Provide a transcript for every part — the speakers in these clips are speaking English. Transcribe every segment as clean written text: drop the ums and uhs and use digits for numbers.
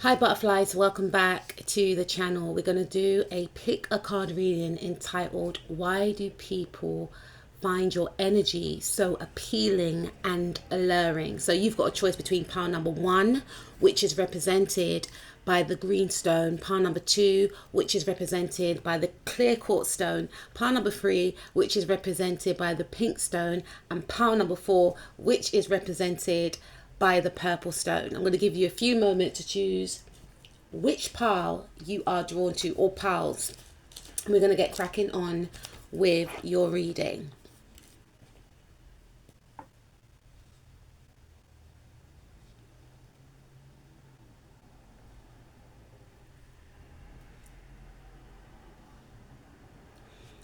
Hi butterflies, welcome back to the channel. We're going to do a pick a card reading entitled Why Do People Find Your Energy So Appealing and Alluring? So you've got a choice between pile number 1, which is represented by the green stone, pile number 2, which is represented by the clear quartz stone, pile number 3, which is represented by the pink stone, and pile number 4, which is represented by the purple stone. I'm going to give you a few moments to choose which pile you are drawn to, or piles. And we're going to get cracking on with your reading.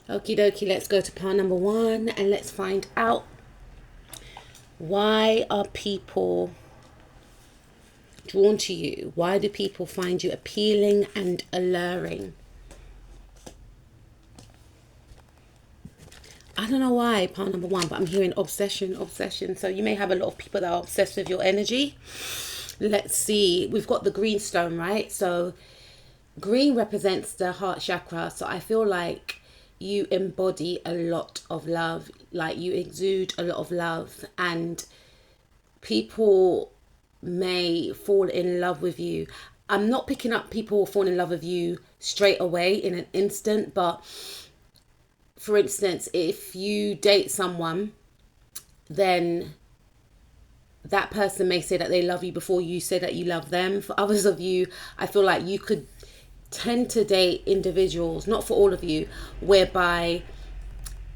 Okie dokie, let's go to pile number 1 and let's find out, why are people drawn to you? Why do people find you appealing and alluring? I don't know why pile number 1, but I'm hearing obsession. So you may have a lot of people that are obsessed with your energy. Let's see. We've got the green stone, right? So green represents the heart chakra. So I feel like you embody a lot of love, like you exude a lot of love, and people may fall in love with you. I'm not picking up people fall in love with you straight away in an instant, but for instance, if you date someone, then that person may say that they love you before you say that you love them. For others of you, I feel like you could tend to date individuals, not for all of you, whereby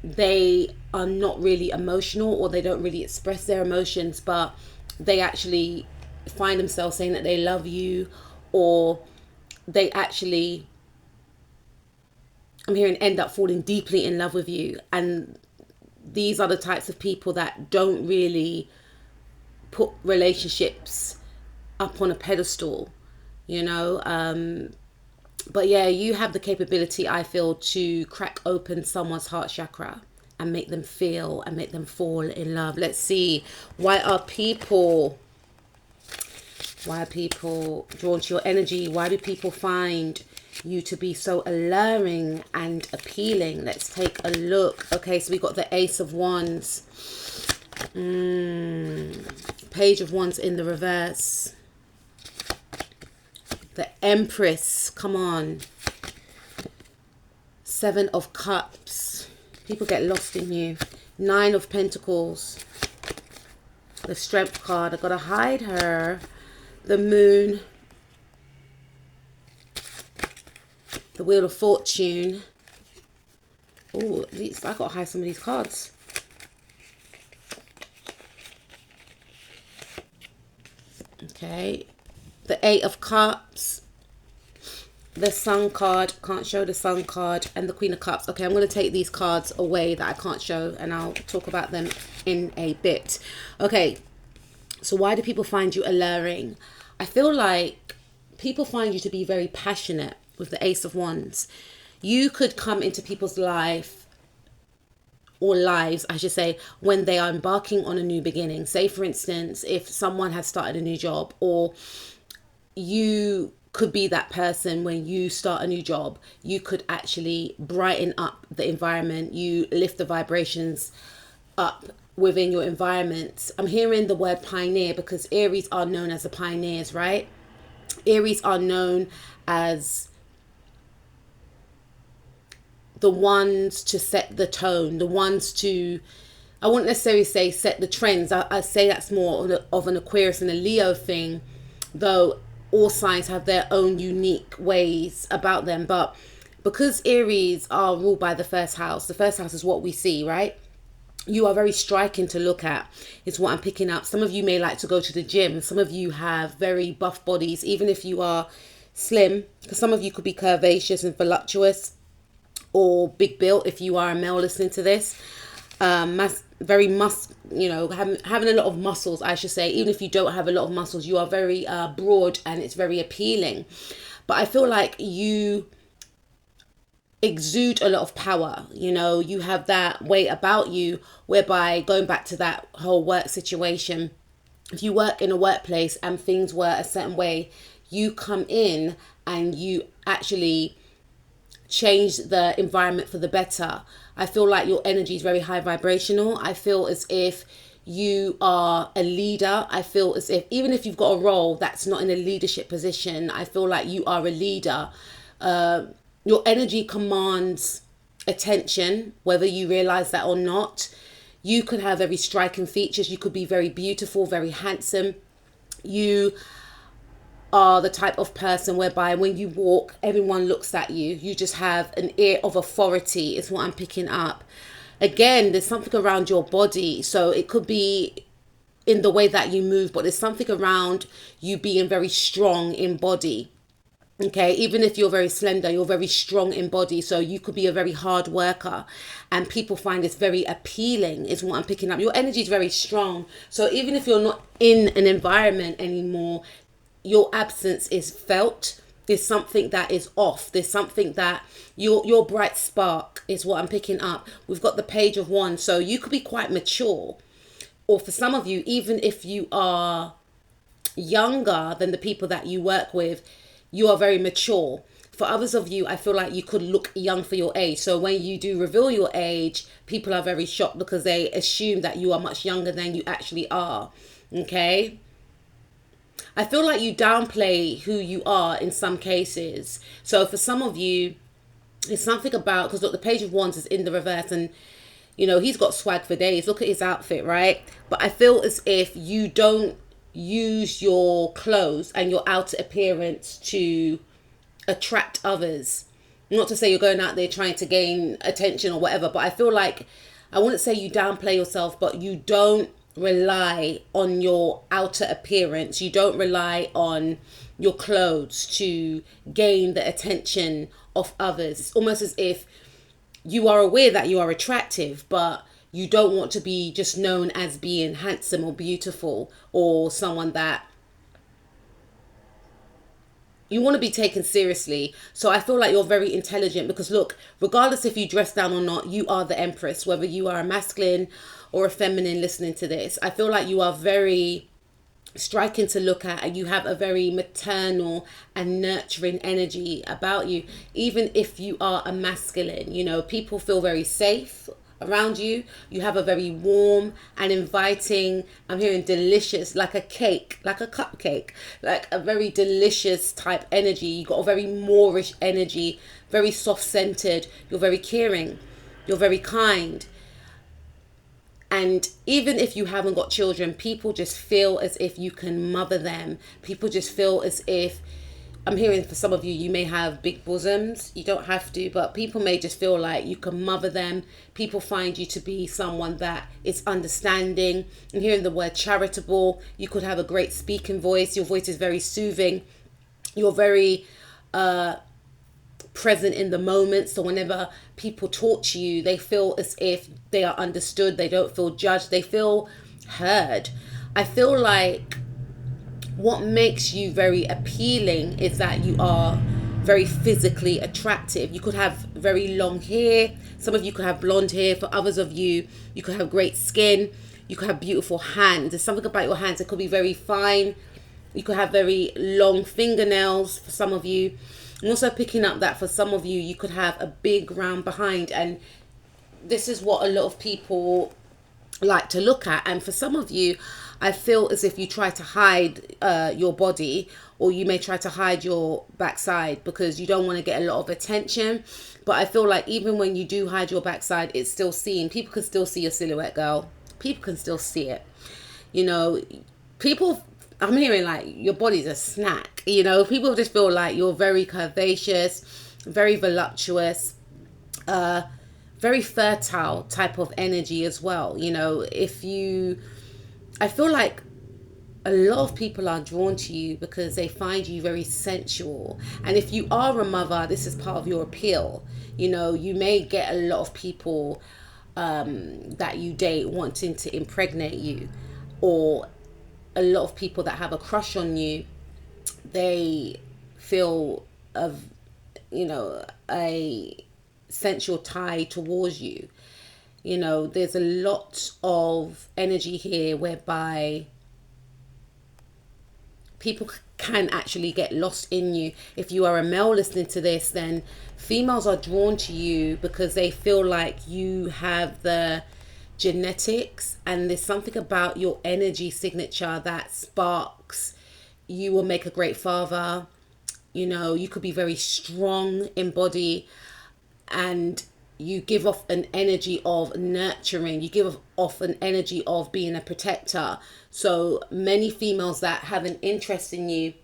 they are not really emotional, or they don't really express their emotions, but they actually find themselves saying that they love you, or they actually, I'm hearing, end up falling deeply in love with you. And these are the types of people that don't really put relationships up on a pedestal, you know. But yeah, you have the capability, I feel, to crack open someone's heart chakra and make them feel and make them fall in love. Let's see. Why are people drawn to your energy? Why do people find you to be so alluring and appealing? Let's take a look. Okay, so we got the Ace of Wands. Page of Wands in the reverse. The Empress, come on. 7 of Cups. People get lost in you. 9 of Pentacles. The Strength card. I gotta hide her. The Moon. The Wheel of Fortune. Oh, I gotta hide some of these cards. Okay. The 8 of Cups. The Sun card, can't show the Sun card, and the Queen of Cups. Okay, I'm going to take these cards away that I can't show, and I'll talk about them in a bit. Okay, so why do people find you alluring? I feel like people find you to be very passionate with the Ace of Wands. You could come into people's life, or lives, I should say, when they are embarking on a new beginning. Say, for instance, if someone has started a new job, or you could be that person. When you start a new job, you could actually brighten up the environment. You lift the vibrations up within your environment. I'm hearing the word pioneer, because Aries are known as the pioneers, right? Aries are known as the ones to set the tone, the ones to, I wouldn't necessarily say set the trends. I say that's more of an Aquarius and a Leo thing, though all signs have their own unique ways about them. But because Aries are ruled by the first house is what we see, right? You are very striking to look at, is what I'm picking up. Some of you may like to go to the gym. Some of you have very buff bodies, even if you are slim, because some of you could be curvaceous and voluptuous, or big built if you are a male listening to this. Having a lot of muscles, I should say. Even if you don't have a lot of muscles, you are very broad, and it's very appealing. But I feel like you exude a lot of power. You know, you have that way about you, whereby, going back to that whole work situation, if you work in a workplace and things were a certain way, you come in and you actually change the environment for the better. I feel like your energy is very high vibrational. I feel as if you are a leader. I feel as if, even if you've got a role that's not in a leadership position, I feel like you are a leader. Your energy commands attention, whether you realize that or not. You could have very striking features. You could be very beautiful, very handsome. You are the type of person whereby when you walk, everyone looks at you. You just have an air of authority, is what I'm picking up. Again, there's something around your body. So it could be in the way that you move, but there's something around you being very strong in body. Okay, even if you're very slender, you're very strong in body. So you could be a very hard worker and people find this very appealing, is what I'm picking up. Your energy is very strong. So even if you're not in an environment anymore, your absence is felt. There's something that is off. There's something that your bright spark is what I'm picking up. We've got the Page of Wands. So you could be quite mature. Or for some of you, even if you are younger than the people that you work with, you are very mature. For others of you, I feel like you could look young for your age. So when you do reveal your age, people are very shocked because they assume that you are much younger than you actually are. Okay? I feel like you downplay who you are in some cases. So for some of you, it's something about, because look, the Page of Wands is in the reverse and, you know, he's got swag for days. Look at his outfit, right? But I feel as if you don't use your clothes and your outer appearance to attract others. Not to say you're going out there trying to gain attention or whatever, but I feel like, I wouldn't say you downplay yourself, but you don't rely on your outer appearance. You don't rely on your clothes to gain the attention of others. It's almost as if you are aware that you are attractive, but you don't want to be just known as being handsome or beautiful or someone that you want to be taken seriously. So I feel like you're very intelligent because look, regardless if you dress down or not, you are the Empress, whether you are a masculine or a feminine listening to this. I feel like you are very striking to look at and you have a very maternal and nurturing energy about you. Even if you are a masculine, you know, people feel very safe around you. You have a very warm and inviting, I'm hearing delicious, like a cake, like a cupcake, like a very delicious type energy. You got a very Moorish energy, very soft centered. You're very caring, you're very kind. And even if you haven't got children, people just feel as if you can mother them. People just feel as if, I'm hearing for some of you, you may have big bosoms. You don't have to, but people may just feel like you can mother them. People find you to be someone that is understanding. I'm hearing the word charitable. You could have a great speaking voice. Your voice is very soothing. You're very present in the moment. So whenever people talk to you, they feel as if they are understood. They don't feel judged. They feel heard. I feel like what makes you very appealing is that you are very physically attractive. You could have very long hair. Some of you could have blonde hair. For others of you, you could have great skin. You could have beautiful hands. There's something about your hands. It could be very fine. You could have very long fingernails for some of you. I'm also picking up that for some of you, you could have a big round behind. And this is what a lot of people like to look at. And for some of you, I feel as if you try to hide your body, or you may try to hide your backside because you don't want to get a lot of attention. But I feel like even when you do hide your backside, it's still seen. People can still see your silhouette, girl. People can still see it. You know, people, I'm hearing like your body's a snack. You know, people just feel like you're very curvaceous, very voluptuous, very fertile type of energy as well. You know, I feel like a lot of people are drawn to you because they find you very sensual. And if you are a mother, this is part of your appeal. You know, you may get a lot of people that you date wanting to impregnate you, or a lot of people that have a crush on you. They feel a sensual tie towards you. You know, there's a lot of energy here whereby people can actually get lost in you. If you are a male listening to this, then females are drawn to you because they feel like you have the genetics, and there's something about your energy signature that sparks. You will make a great father. You know, you could be very strong in body, and you give off an energy of nurturing. You give off an energy of being a protector. So many females that have an interest in you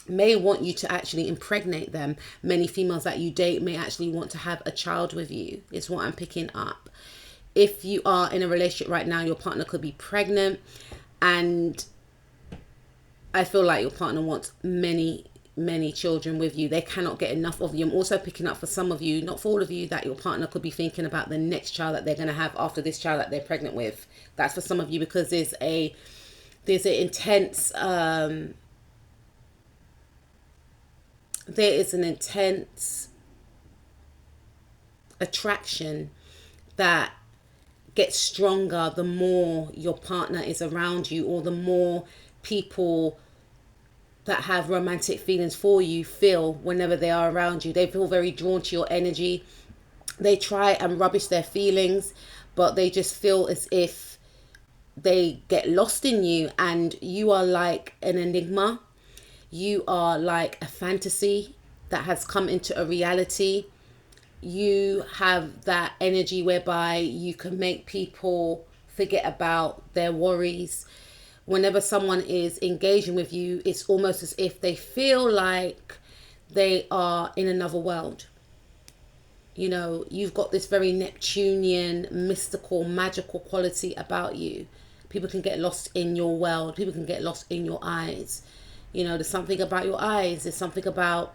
may want you to actually impregnate them. Many females that you date may actually want to have a child with you, is what I'm picking up. If you are in a relationship right now, your partner could be pregnant, and I feel like your partner wants many children with you. They cannot get enough of you. I'm also picking up for some of you, not for all of you, that your partner could be thinking about the next child that they're going to have after this child that they're pregnant with. That's for some of you, because there's an intense attraction that gets stronger the more your partner is around you, or the more people that have romantic feelings for you feel whenever they are around you. They feel very drawn to your energy. They try and rubbish their feelings, but they just feel as if they get lost in you, and you are like an enigma. You are like a fantasy that has come into a reality. You have that energy whereby you can make people forget about their worries. Whenever someone is engaging with you, it's almost as if they feel like they are in another world. You know, you've got this very Neptunian, mystical, magical quality about you. People can get lost in your world. People can get lost in your eyes. You know, there's something about your eyes. There's something about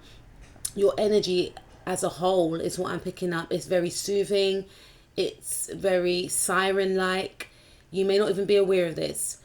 your energy as a whole, is what I'm picking up. It's very soothing. It's very siren-like. You may not even be aware of this.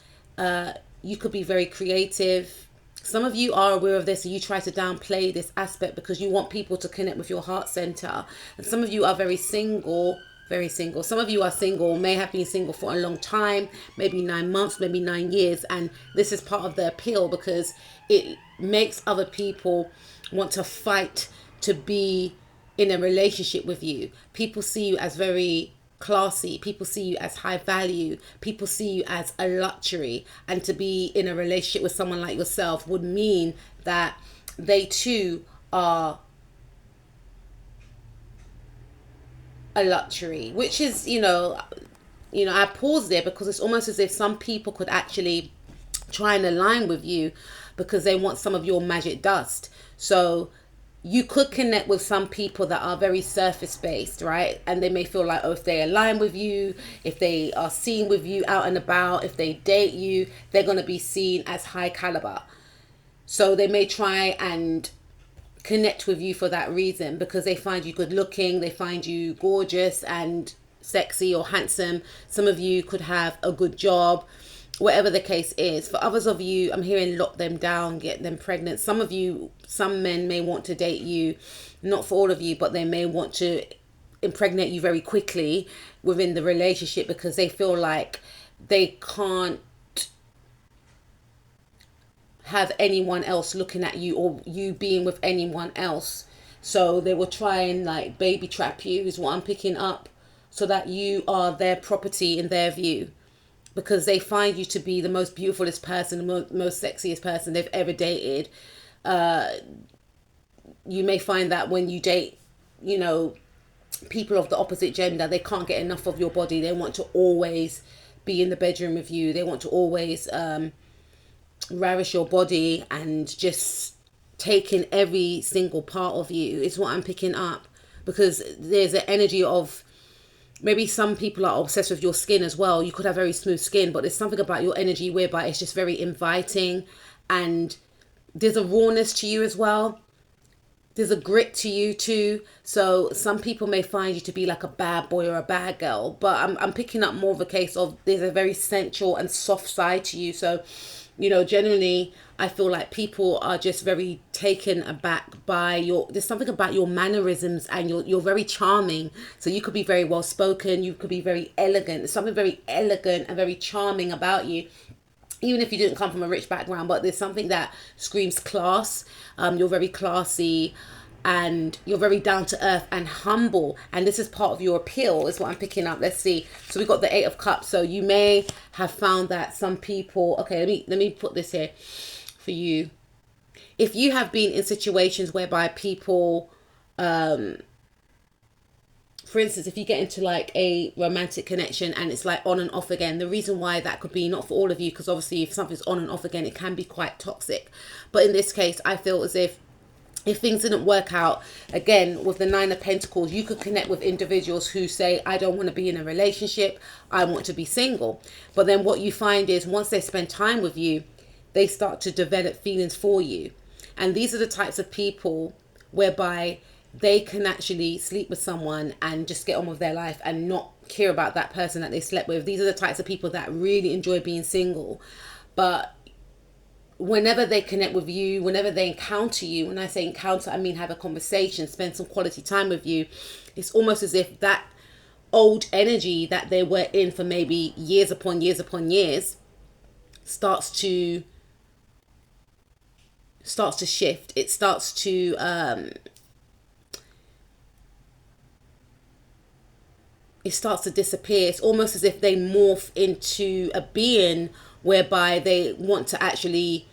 You could be very creative. Some of you are aware of this, and you try to downplay this aspect because you want people to connect with your heart center. And some of you are very single. Some of you are single, may have been single for a long time, maybe 9 months, maybe 9 years. And this is part of the appeal, because it makes other people want to fight to be in a relationship with you. People see you as very classy. People see you as high value. People see you as a luxury. And to be in a relationship with someone like yourself would mean that they too are a luxury, which is, you know, I pause there because it's almost as if some people could actually try and align with you because they want some of your magic dust. So you could connect with some people that are very surface based, right? And they may feel like, oh, if they align with you, if they are seen with you out and about, if they date you, they're going to be seen as high caliber. So they may try and connect with you for that reason, because they find you good looking, they find you gorgeous and sexy or handsome. Some of you could have a good job, whatever the case is. For others of you, I'm hearing lock them down, get them pregnant. Some of you, some men may want to date you, not for all of you, but they may want to impregnate you very quickly within the relationship because they feel like they can't have anyone else looking at you or you being with anyone else. So they will try and like baby trap you, is what I'm picking up, so that you are their property in their view, because they find you to be the most beautifulest person, the most sexiest person they've ever dated. You may find that when you date, you know, people of the opposite gender, they can't get enough of your body. They want to always be in the bedroom with you. They want to always ravish your body and just take in every single part of you, is what I'm picking up, because there's an energy of, maybe some people are obsessed with your skin as well. You could have very smooth skin, but there's something about your energy whereby it's just very inviting, and there's a rawness to you as well. There's a grit to you too. So some people may find you to be like a bad boy or a bad girl, but I'm picking up more of a case of there's a very sensual and soft side to you. So, you know, generally I feel like people are just very taken aback by there's something about your mannerisms, and you're very charming. So you could be very well spoken, you could be very elegant. There's something very elegant and very charming about you. even if you didn't come from a rich background, but there's something that screams class. You're very classy, and you're very down to earth and humble, and this is part of your appeal, is what I'm picking up. Let's see. So we got the 8 of Cups. So you may have found that some people, okay, let me put this here for you. If you have been in situations whereby people, for instance, if you get into like a romantic connection and it's like on and off again, the reason why that could be not for all of you, because obviously if something's on and off again, it can be quite toxic. But in this case, I feel as if things didn't work out, again, with the 9 of Pentacles, you could connect with individuals who say, I don't want to be in a relationship, I want to be single. But then what you find is once they spend time with you, they start to develop feelings for you. And these are the types of people whereby they can actually sleep with someone and just get on with their life and not care about that person that they slept with. These are the types of people that really enjoy being single. But whenever they connect with you, whenever they encounter you, when I say encounter, I mean have a conversation, spend some quality time with you, it's almost as if that old energy that they were in for maybe years upon years upon years starts to shift. It starts to disappear. It's almost as if they morph into a being whereby they want to actually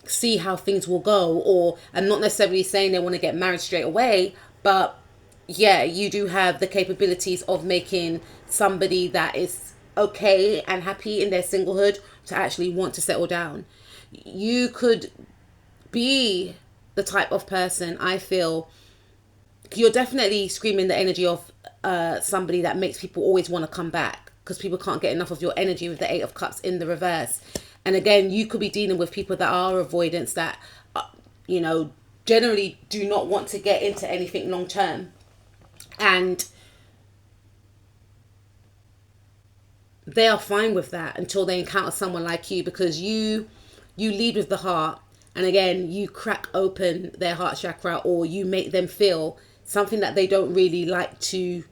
see how things will go, or I'm not necessarily saying they want to get married straight away, but yeah, you do have the capabilities of making somebody that is okay and happy in their singlehood to actually want to settle down. You could be the type of person, I feel, you're definitely screaming the energy of somebody that makes people always want to come back, because people can't get enough of your energy with the 8 of Cups in the reverse. And again, you could be dealing with people that are avoidance, that generally do not want to get into anything long term, and they are fine with that until they encounter someone like you, because you lead with the heart. And again, you crack open their heart chakra, or you make them feel something that they don't really like to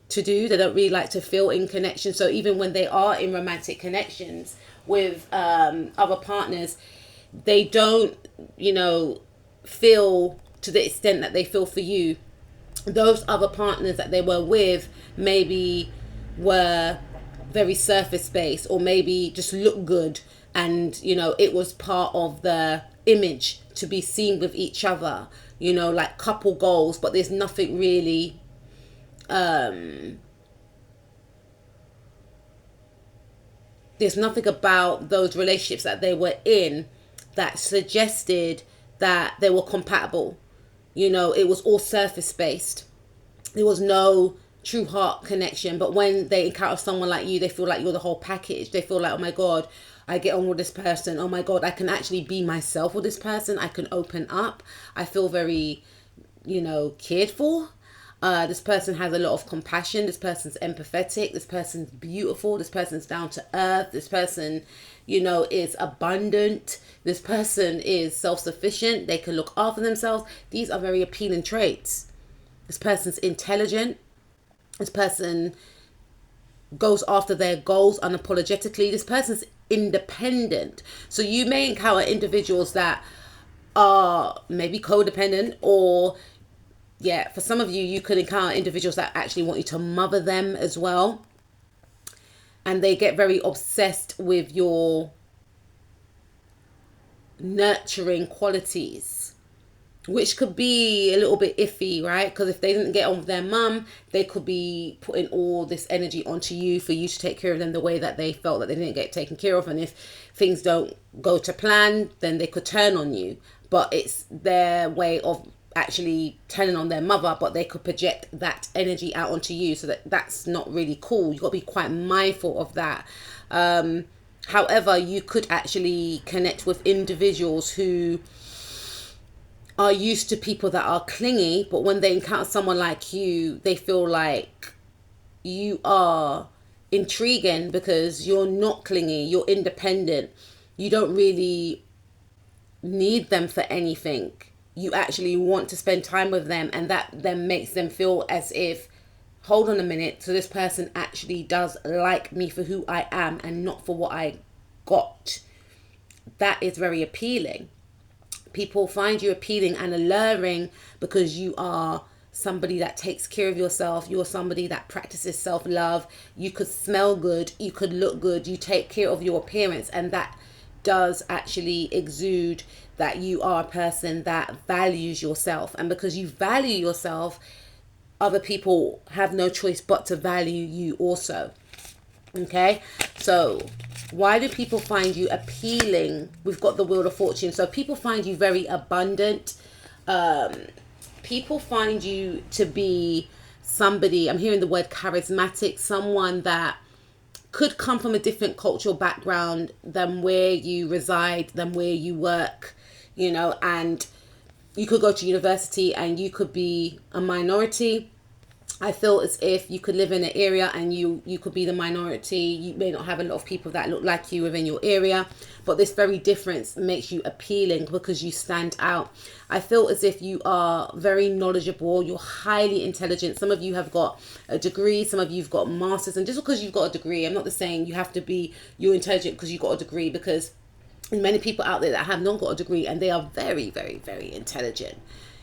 do. They don't really like to feel in connection. So even when they are in romantic connections with other partners, they don't, feel to the extent that they feel for you. Those other partners that they were with maybe were very surface based, or maybe just look good, and it was part of the image to be seen with each other, like couple goals, but there's nothing really there's nothing about those relationships that they were in that suggested that they were compatible. It was all surface based. There was no true heart connection. But when they encounter someone like you, they feel like you're the whole package. They feel like, oh my God, I get on with this person. Oh my God, I can actually be myself with this person. I can open up. I feel very, cared for. This person has a lot of compassion. This person's empathetic. This person's beautiful. This person's down to earth. This person, is abundant. This person is self-sufficient. They can look after themselves. These are very appealing traits. This person's intelligent. This person goes after their goals unapologetically. This person's independent. So you may encounter individuals that are maybe codependent, or for some of you, you could encounter individuals that actually want you to mother them as well. And they get very obsessed with your nurturing qualities, which could be a little bit iffy, right? Because if they didn't get on with their mum, they could be putting all this energy onto you for you to take care of them the way that they felt that they didn't get taken care of. And if things don't go to plan, then they could turn on you. But it's their way of actually turning on their mother, but they could project that energy out onto you. So that's not really cool. You've got to be quite mindful of that. However, you could actually connect with individuals who are used to people that are clingy, but when they encounter someone like you, they feel like you are intriguing because you're not clingy, you're independent, you don't really need them for anything. You actually want to spend time with them, and that then makes them feel as if hold on a minute, so this person actually does like me for who I am and not for what I got. That is very appealing. People find you appealing and alluring because you are somebody that takes care of yourself. You're somebody that practices self-love. You could smell good, you could look good, you take care of your appearance, and that does actually exude that you are a person that values yourself. And because you value yourself, other people have no choice but to value you also. Okay, so why do people find you appealing? We've got the Wheel of Fortune. So people find you very abundant. People find you to be somebody, I'm hearing the word charismatic, someone that could come from a different cultural background than where you reside, than where you work, you know, and you could go to university and you could be a minority. I feel as if you could live in an area and you could be the minority. You may not have a lot of people that look like you within your area, but this very difference makes you appealing because you stand out. I feel as if you are very knowledgeable. You're highly intelligent. Some of you have got a degree. Some of you have got masters. And just because you've got a degree, I'm not saying you have to be, you're intelligent because you've got a degree, because many people out there that have not got a degree and they are very, very, very intelligent.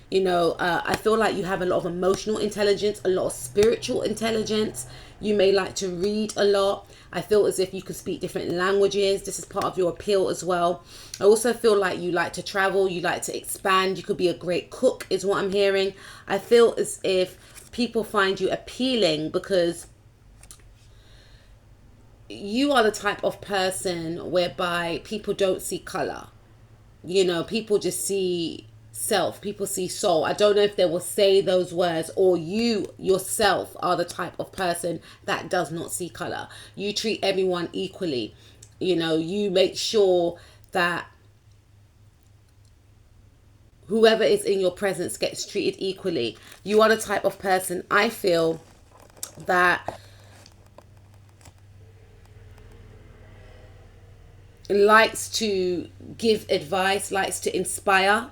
You know, I feel like you have a lot of emotional intelligence, a lot of spiritual intelligence. You may like to read a lot. I feel as if you could speak different languages. This is part of your appeal as well. I also feel like you like to travel. You like to expand. You could be a great cook is what I'm hearing. I feel as if people find you appealing because you are the type of person whereby people don't see color. You know, people just see self, people see soul. I don't know if they will say those words, or you yourself are the type of person that does not see color. You treat everyone equally. You know, you make sure that whoever is in your presence gets treated equally. You are the type of person, I feel, that likes to give advice, likes to inspire.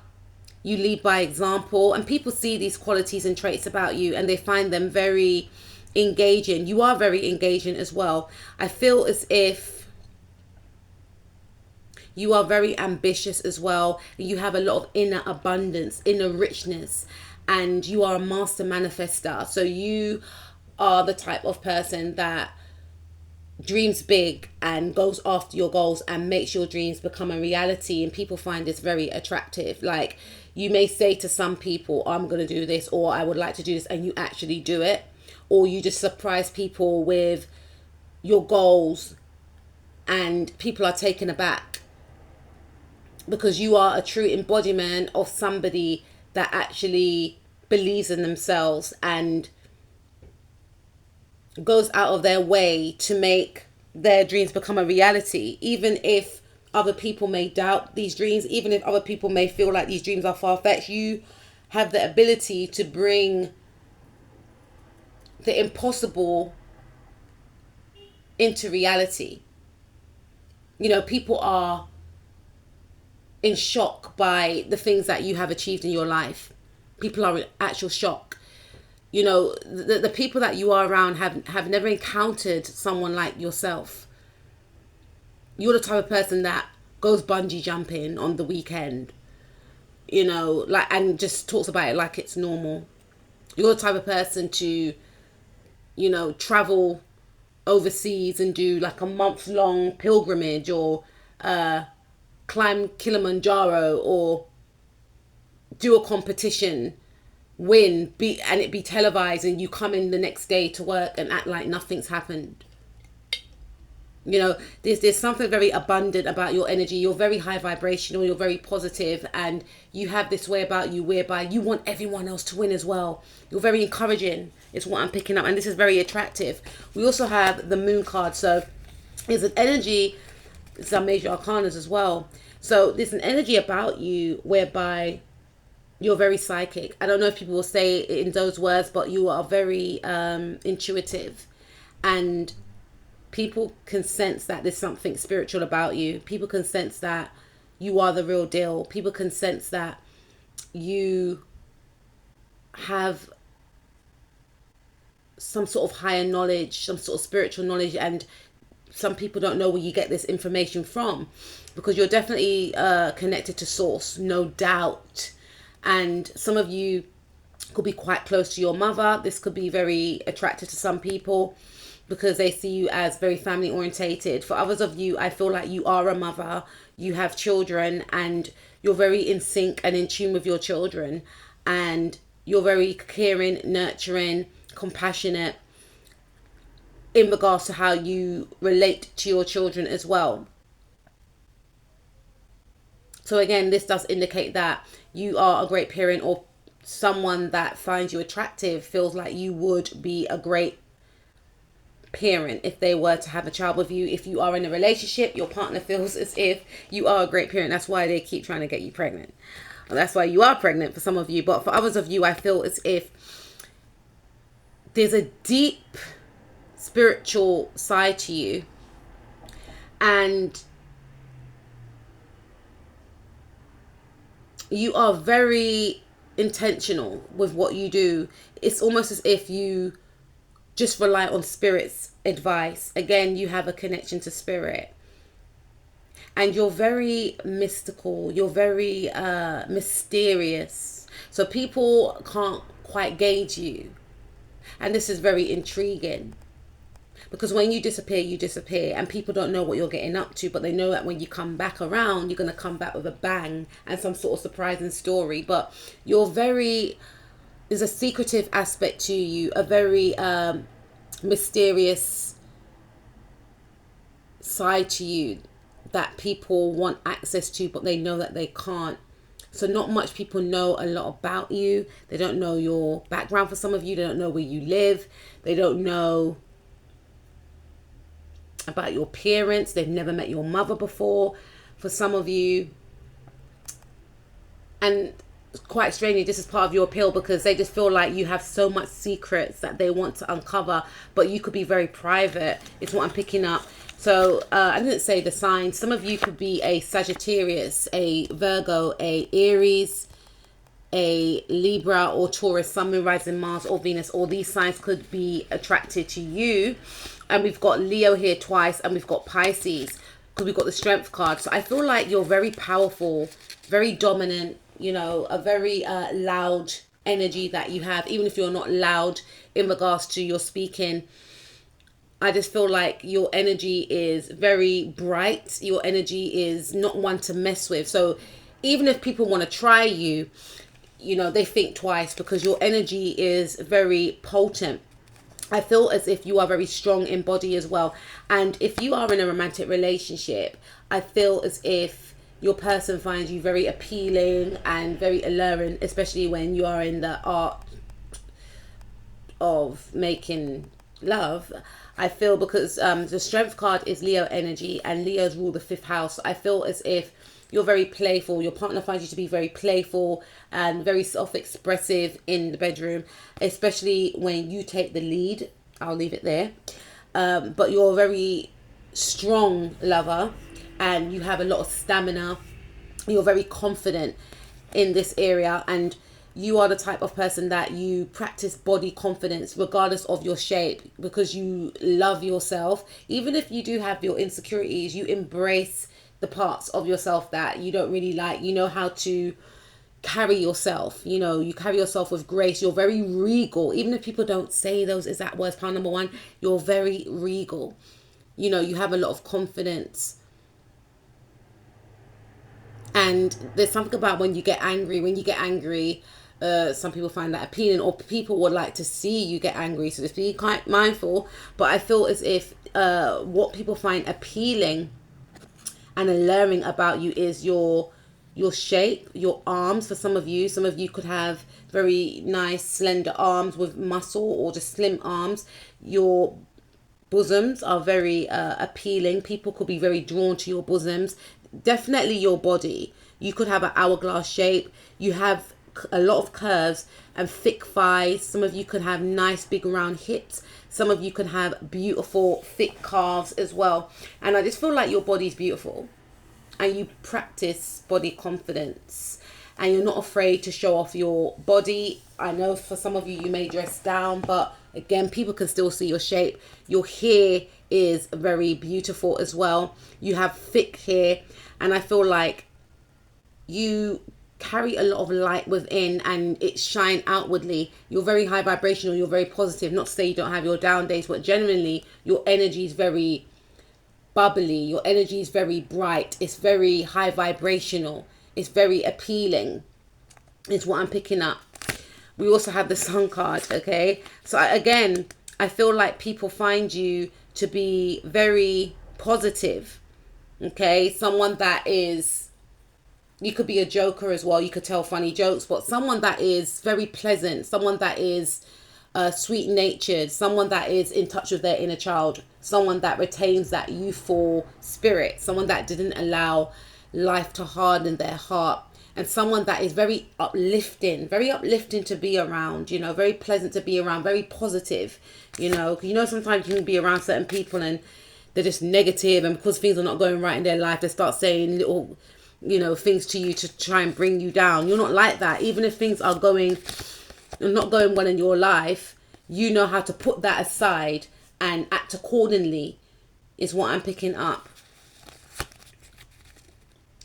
You lead by example, and people see these qualities and traits about you and they find them very engaging. You are very engaging as well. I feel as if you are very ambitious as well. You have a lot of inner abundance, inner richness, and you are a master manifester. So you are the type of person that dreams big and goes after your goals and makes your dreams become a reality, and people find this very attractive. Like, you may say to some people, I'm going to do this, or I would like to do this, and you actually do it, or you just surprise people with your goals and people are taken aback because you are a true embodiment of somebody that actually believes in themselves and goes out of their way to make their dreams become a reality, even if other people may doubt these dreams, even if other people may feel like these dreams are far-fetched. You have the ability to bring the impossible into reality. You know, people are in shock by the things that you have achieved in your life. People are in actual shock. You know, the people that you are around have never encountered someone like yourself. You're the type of person that goes bungee jumping on the weekend, you know, like, and just talks about it like it's normal. You're the type of person to, you know, travel overseas and do like a month-long pilgrimage, or climb Kilimanjaro, or do a competition, win, and it be televised, and you come in the next day to work and act like nothing's happened. You know, there's something very abundant about your energy. You're very high vibrational, you're very positive, and you have this way about you whereby you want everyone else to win as well. You're very encouraging, is what I'm picking up, and this is very attractive. We also have the Moon card, so there's an energy, some major arcanas as well. So there's an energy about you whereby you're very psychic. I don't know if people will say it in those words, but you are very intuitive, and people can sense that there's something spiritual about you. People can sense that you are the real deal. People can sense that you have some sort of higher knowledge, some sort of spiritual knowledge, and some people don't know where you get this information from, because you're definitely connected to source, no doubt. And some of you could be quite close to your mother. This could be very attractive to some people because they see you as very family orientated. For others of you, I feel like you are a mother, you have children, and you're very in sync and in tune with your children, and you're very caring, nurturing, compassionate in regards to how you relate to your children as well. So again, this does indicate that you are a great parent, or someone that finds you attractive feels like you would be a great parent if they were to have a child with you. If you are in a relationship, your partner feels as if you are a great parent. That's why they keep trying to get you pregnant. Well, that's why you are pregnant for some of you. But for others of you, I feel as if there's a deep spiritual side to you, and you are very intentional with what you do. It's almost as if you just rely on spirit's advice. Again, you have a connection to spirit, and you're very mystical, you're very mysterious, so people can't quite gauge you. And this is very intriguing, because when you disappear, and people don't know what you're getting up to, but they know that when you come back around, you're going to come back with a bang and some sort of surprising story. But there's a secretive aspect to you, a very mysterious side to you that people want access to, but they know that they can't. So not much people know a lot about you. They don't know your background. For some of you, they don't know where you live. They don't know about your parents. They've never met your mother before, for some of you. And quite strangely, this is part of your appeal, because they just feel like you have so much secrets that they want to uncover, but you could be very private. It's what I'm picking up. So I didn't say the sign. Some of you could be a Sagittarius, a Virgo, a Aries, a Libra, or Taurus, Sun, Moon, Rising, Mars, or Venus. All these signs could be attracted to you. And we've got Leo here twice, and we've got Pisces, because we've got the Strength card. So I feel like you're very powerful, very dominant, you know, a very loud energy that you have, even if you're not loud in regards to your speaking. I just feel like your energy is very bright. Your energy is not one to mess with. So even if people want to try you, you know, they think twice, because your energy is very potent. I feel as if you are very strong in body as well. And if you are in a romantic relationship, I feel as if your person finds you very appealing and very alluring, especially when you are in the art of making love. I feel, because the Strength card is Leo energy, and Leos rule the 5th house. I feel as if you're very playful. Your partner finds you to be very playful and very self-expressive in the bedroom, especially when you take the lead. I'll leave it there. But you're a very strong lover, and you have a lot of stamina. You're very confident in this area, and you are the type of person that you practice body confidence regardless of your shape, because you love yourself. Even if you do have your insecurities, you embrace the parts of yourself that you don't really like. You know how to carry yourself. You know, you carry yourself with grace. You're very regal. Even if people don't say those exact words, pound number 1, you're very regal. You know, you have a lot of confidence. And there's something about when you get angry. Some people find that appealing, or people would like to see you get angry, so just be quite mindful. But I feel as if what people find appealing and alluring about you is your shape, your arms. For some of you could have very nice slender arms with muscle, or just slim arms. Your bosoms are very appealing. People could be very drawn to your bosoms. Definitely your body. You could have an hourglass shape. You have a lot of curves and thick thighs. Some of you could have nice big round hips. Some of you could have beautiful thick calves as well. And I just feel like your body's beautiful, and you practice body confidence, and you're not afraid to show off your body. I know for some of you, you may dress down, but again, people can still see your shape. Your hair is very beautiful as well. You have thick hair, and I feel like you carry a lot of light within and it shine outwardly. You're very high vibrational, you're very positive. Not to say you don't have your down days, but generally your energy is very bubbly, your energy is very bright, it's very high vibrational, it's very appealing, is what I'm picking up. We also have the Sun card, okay? So again, I feel like people find you to be very positive, okay? Someone that is, you could be a joker as well, you could tell funny jokes, but someone that is very pleasant, someone that is sweet natured, someone that is in touch with their inner child, someone that retains that youthful spirit, someone that didn't allow life to harden their heart, and someone that is very uplifting to be around, you know, very pleasant to be around, very positive, you know. Sometimes you can be around certain people and they're just negative, and because things are not going right in their life, they start saying little, you know, things to you to try and bring you down. You're not like that. Even if things are not going well in your life, you know how to put that aside and act accordingly, is what I'm picking up.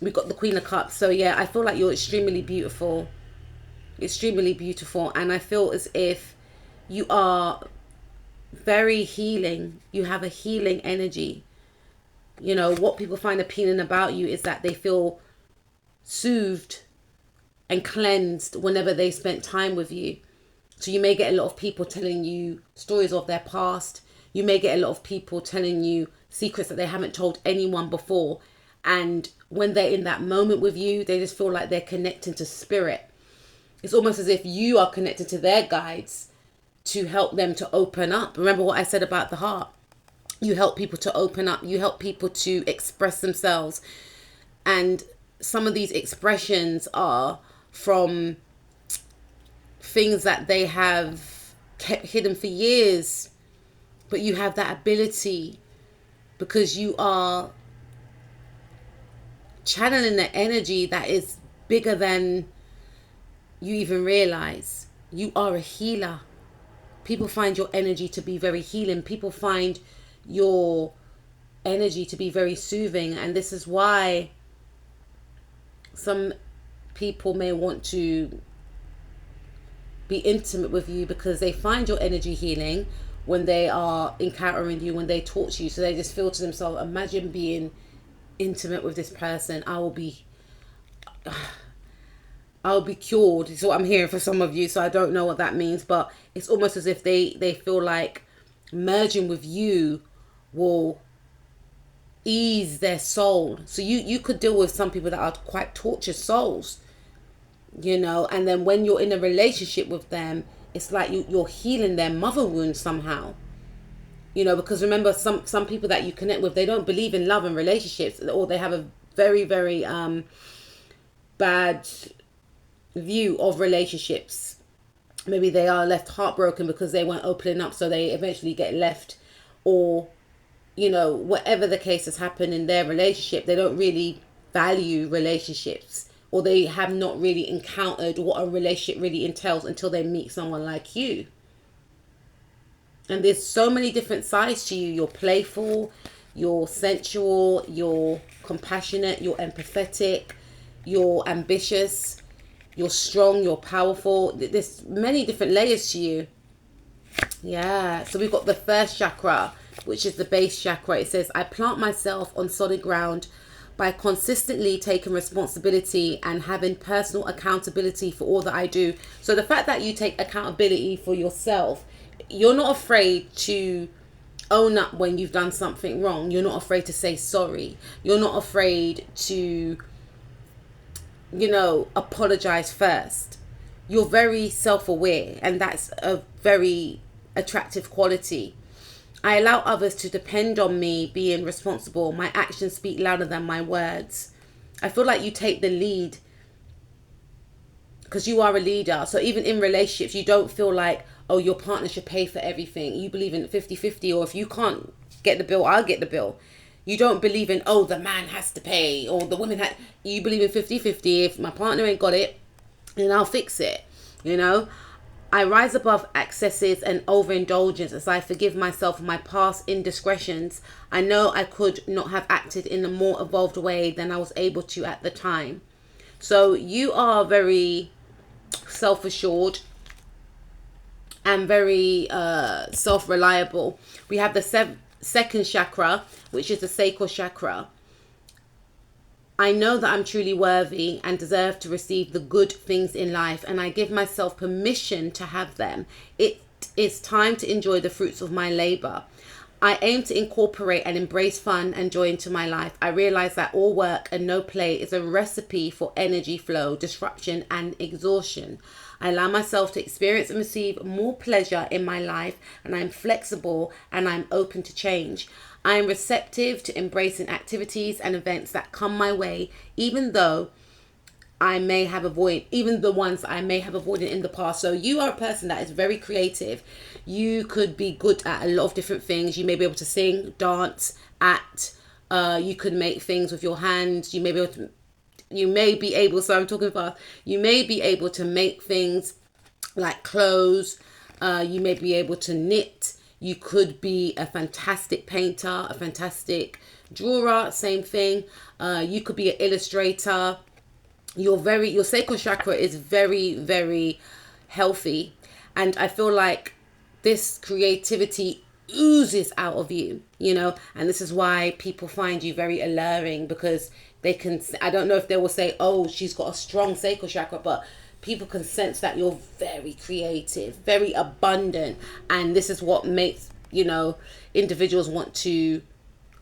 We got the Queen of Cups. So yeah, I feel like you're extremely beautiful, and I feel as if you are very healing. You have a healing energy. You know, what people find appealing about you is that they feel soothed and cleansed whenever they spent time with you. So you may get a lot of people telling you stories of their past. You may get a lot of people telling you secrets that they haven't told anyone before. And when they're in that moment with you, they just feel like they're connecting to spirit. It's almost as if you are connected to their guides to help them to open up. Remember what I said about the heart? You help people to open up. You help people to express themselves. And some of these expressions are from things that they have kept hidden for years. But you have that ability because you are channeling the energy that is bigger than you even realize. You are a healer. People find your energy to be very healing. People find your energy to be very soothing, and this is why some people may want to be intimate with you, because they find your energy healing when they are encountering you, when they talk to you. So they just feel to themselves, imagine being intimate with this person. I'll be cured, is what I'm hearing for some of you. So I don't know what that means, but it's almost as if they feel like merging with you will ease their soul. So you could deal with some people that are quite tortured souls, you know, and then when you're in a relationship with them, it's like you're healing their mother wound somehow, you know, because remember, some people that you connect with, they don't believe in love and relationships, or they have a very, very bad view of relationships. Maybe they are left heartbroken because they weren't opening up, so they eventually get left, or, you know, whatever the case has happened in their relationship, they don't really value relationships, or they have not really encountered what a relationship really entails until they meet someone like you. And there's so many different sides to you. You're playful, you're sensual, you're compassionate, you're empathetic, you're ambitious, you're strong, you're powerful. There's many different layers to you. Yeah, so we've got the first chakra, which is the base chakra. It says, I plant myself on solid ground by consistently taking responsibility and having personal accountability for all that I do. So the fact that you take accountability for yourself, you're not afraid to own up when you've done something wrong. You're not afraid to say sorry. You're not afraid to, you know, apologize first. You're very self-aware, and that's a very attractive quality. I allow others to depend on me being responsible. My actions speak louder than my words. I feel like you take the lead because you are a leader. So even in relationships, you don't feel like, oh, your partner should pay for everything. You believe in 50-50, or if you can't get the bill, I'll get the bill. You don't believe in, oh, the man has to pay, or the woman you believe in 50-50. If my partner ain't got it, and I'll fix it, you know. I rise above excesses and overindulgence as I forgive myself for my past indiscretions. I know I could not have acted in a more evolved way than I was able to at the time. So you are very self-assured and very self-reliable. We have the second chakra, which is the sacral chakra. I know that I'm truly worthy and deserve to receive the good things in life, and I give myself permission to have them. It is time to enjoy the fruits of my labor. I aim to incorporate and embrace fun and joy into my life. I realize that all work and no play is a recipe for energy flow, disruption, and exhaustion. I allow myself to experience and receive more pleasure in my life, and I'm flexible and I'm open to change. I am receptive to embracing activities and events that come my way, even the ones I may have avoided in the past. So you are a person that is very creative. You could be good at a lot of different things. You may be able to sing, dance, act. You could make things with your hands. You may be able, so I'm talking fast. You may be able to make things like clothes. You may be able to knit. You could be a fantastic painter, a fantastic drawer, same thing. You could be an illustrator. Your sacral chakra is very, very healthy. And I feel like this creativity oozes out of you, you know, and this is why people find you very alluring, because they can, I don't know if they will say, oh, she's got a strong sacral chakra, but people can sense that you're very creative, very abundant. And this is what makes, you know, individuals want to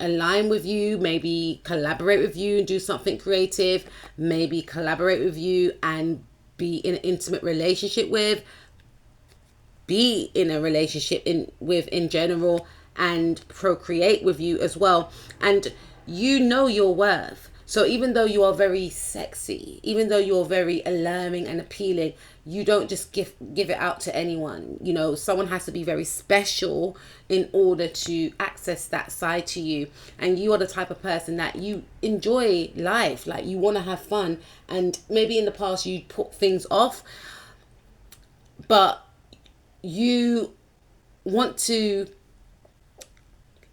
align with you, maybe collaborate with you and do something creative, maybe collaborate with you and be in an intimate relationship with, be in a relationship in general, and procreate with you as well. And you know your worth. So even though you are very sexy, even though you're very alluring and appealing, you don't just give it out to anyone. You know, someone has to be very special in order to access that side to you. And you are the type of person that you enjoy life, like you want to have fun. And maybe in the past you put things off, but you want to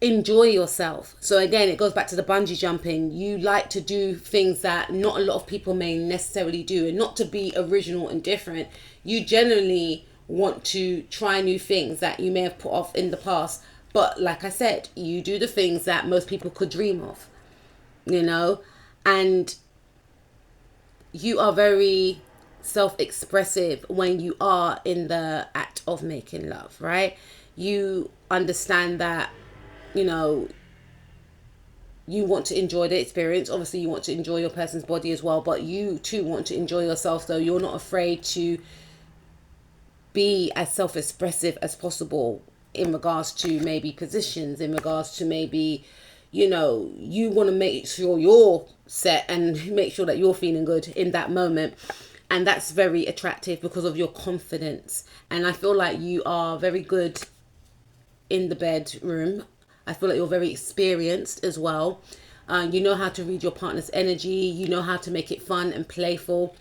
enjoy yourself. So again, it goes back to the bungee jumping. You like to do things that not a lot of people may necessarily do, and not to be original and different. You generally want to try new things that you may have put off in the past. But like I said, you do the things that most people could dream of, you know, and you are very self-expressive when you are in the act of making love, right? You understand that, you know, you want to enjoy the experience. Obviously, you want to enjoy your person's body as well, but you too want to enjoy yourself. So you're not afraid to be as self-expressive as possible in regards to maybe positions, in regards to maybe, you know, you want to make sure you're set and make sure that you're feeling good in that moment. And that's very attractive because of your confidence. And I feel like you are very good in the bedroom. I feel like you're very experienced as well. You know how to read your partner's energy. You know how to make it fun and playful.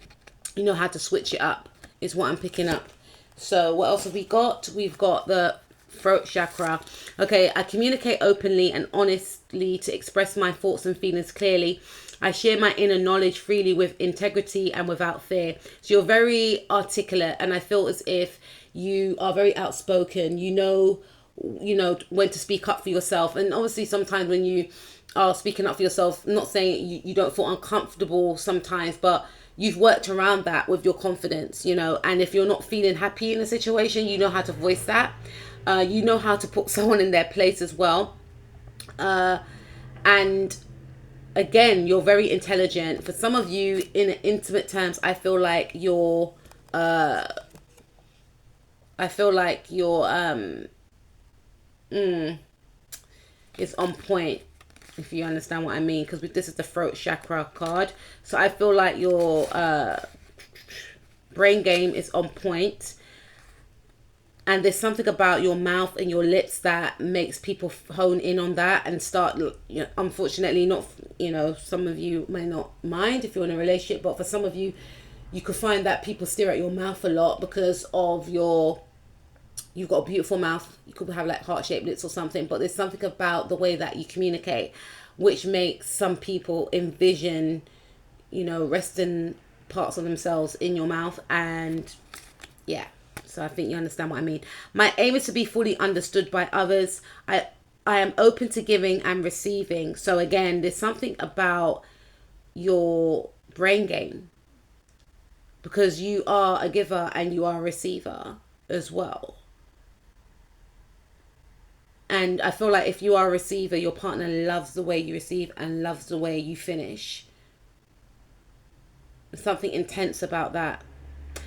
You know how to switch it up, is what I'm picking up. So what else have we got? We've got the throat chakra. Okay, I communicate openly and honestly to express my thoughts and feelings clearly. I share my inner knowledge freely with integrity and without fear. So you're very articulate, and I feel as if you are very outspoken. You know when to speak up for yourself. And obviously sometimes when you are speaking up for yourself, not saying you don't feel uncomfortable sometimes, but you've worked around that with your confidence, you know. And if you're not feeling happy in a situation, you know how to voice that. You know how to put someone in their place as well. And again, you're very intelligent. For some of you, in intimate terms, I feel like you're it's on point, if you understand what I mean, because this is the throat chakra card. So I feel like your brain game is on point, and there's something about your mouth and your lips that makes people hone in on that and start, you know, unfortunately not, you know, some of you may not mind if you're in a relationship, but for some of you, You could find that people stare at your mouth a lot because of you've got a beautiful mouth. You could have like heart-shaped lips or something, but there's something about the way that you communicate which makes some people envision, resting parts of themselves in your mouth. And yeah, so I think you understand what I mean. My aim is to be fully understood by others. I am open to giving and receiving. So again, there's something about your brain game, because you are a giver and you are a receiver as well. And I feel like if you are a receiver, your partner loves the way you receive and loves the way you finish. There's something intense about that.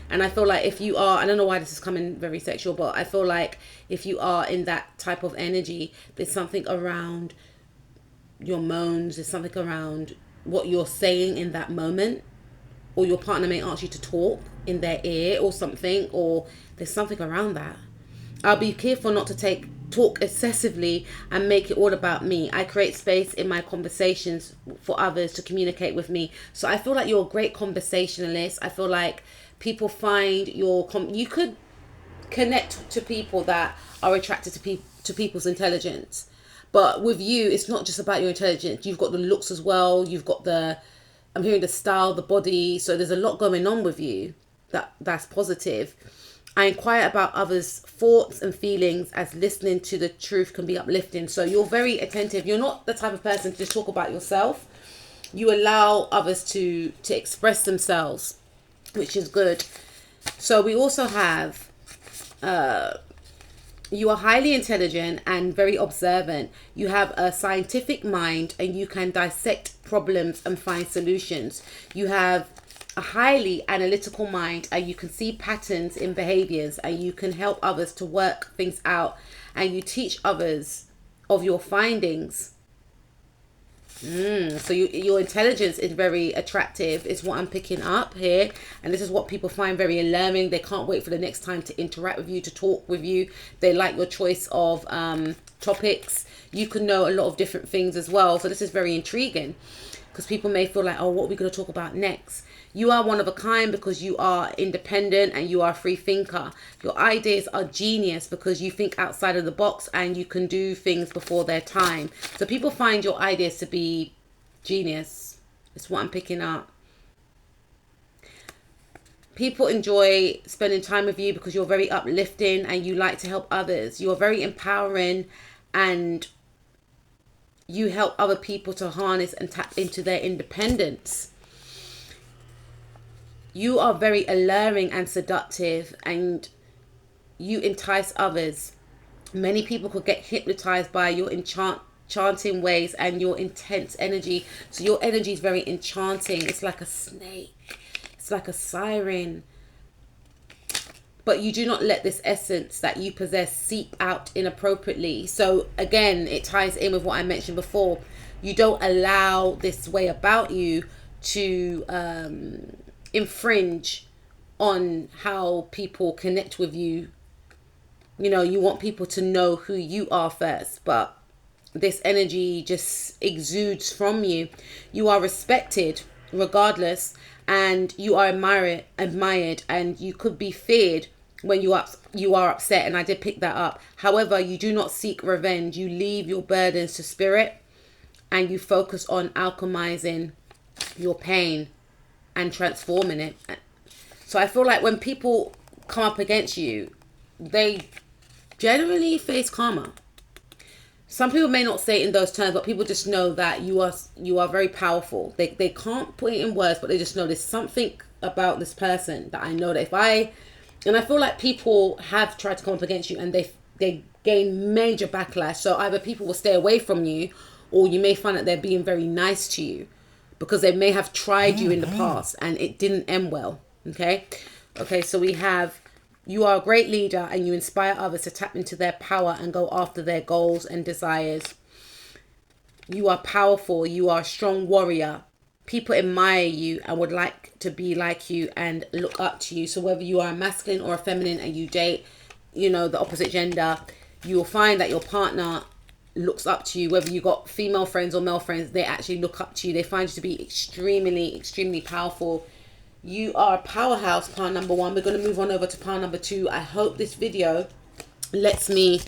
And I feel like if you are, I don't know why this is coming very sexual, but I feel like if you are in that type of energy, there's something around your moans, there's something around what you're saying in that moment, or your partner may ask you to talk in their ear or something, or there's something around that. I'll be careful not to talk excessively and make it all about me. I create space in my conversations for others to communicate with me. So I feel like you're a great conversationalist. I feel like people find you could connect to people that are attracted to people's intelligence. But with you, it's not just about your intelligence. You've got the looks as well. You've got I'm hearing the style, the body. So there's a lot going on with you that's positive. I inquire about others' thoughts and feelings, as listening to the truth can be uplifting. So you're very attentive. You're not the type of person to just talk about yourself. You allow others to express themselves, which is good. So we also have, you are highly intelligent and very observant. You have a scientific mind and you can dissect problems and find solutions. You have a highly analytical mind and you can see patterns in behaviors and you can help others to work things out, and you teach others of your findings. So your intelligence is very attractive, is what I'm picking up here. And this is what people find very alarming. They can't wait for the next time to interact with you, to talk with you. They like your choice of topics. You can know a lot of different things as well. So this is very intriguing, because people may feel like, oh, what are we going to talk about next? You are one of a kind because you are independent and you are a free thinker. Your ideas are genius because you think outside of the box and you can do things before their time. So people find your ideas to be genius. That's what I'm picking up. People enjoy spending time with you because you're very uplifting and you like to help others. You're very empowering and you help other people to harness and tap into their independence. You are very alluring and seductive and you entice others. Many people could get hypnotized by your enchanting ways and your intense energy. So your energy is very enchanting. It's like a snake. It's like a siren. But you do not let this essence that you possess seep out inappropriately. So again, it ties in with what I mentioned before. You don't allow this way about you to infringe on how people connect with you. You want people to know who you are first, but this energy just exudes from you. You are respected regardless, and you are admired, and you could be feared when you are upset, and I did pick that up. However, you do not seek revenge. You leave your burdens to spirit and you focus on alchemizing your pain and transforming it. So I feel like when people come up against you, they generally face karma. Some people may not say it in those terms, but people just know that you are very powerful. They can't put it in words, but they just know there's something about this person that I know that and I feel like people have tried to come up against you and they gain major backlash. So either people will stay away from you, or you may find that they're being very nice to you because they may have tried you in the past and it didn't end well. Okay, so we have, you are a great leader and you inspire others to tap into their power and go after their goals and desires. You are powerful. You are a strong warrior. People admire you and would like to be like you and look up to you. So whether you are a masculine or a feminine and you date, the opposite gender, you will find that your partner looks up to you. Whether you got female friends or male friends, they actually look up to you. They find you to be extremely, extremely powerful. You are a powerhouse, pile number one. We're going to move on over to pile number two. I hope this video lets me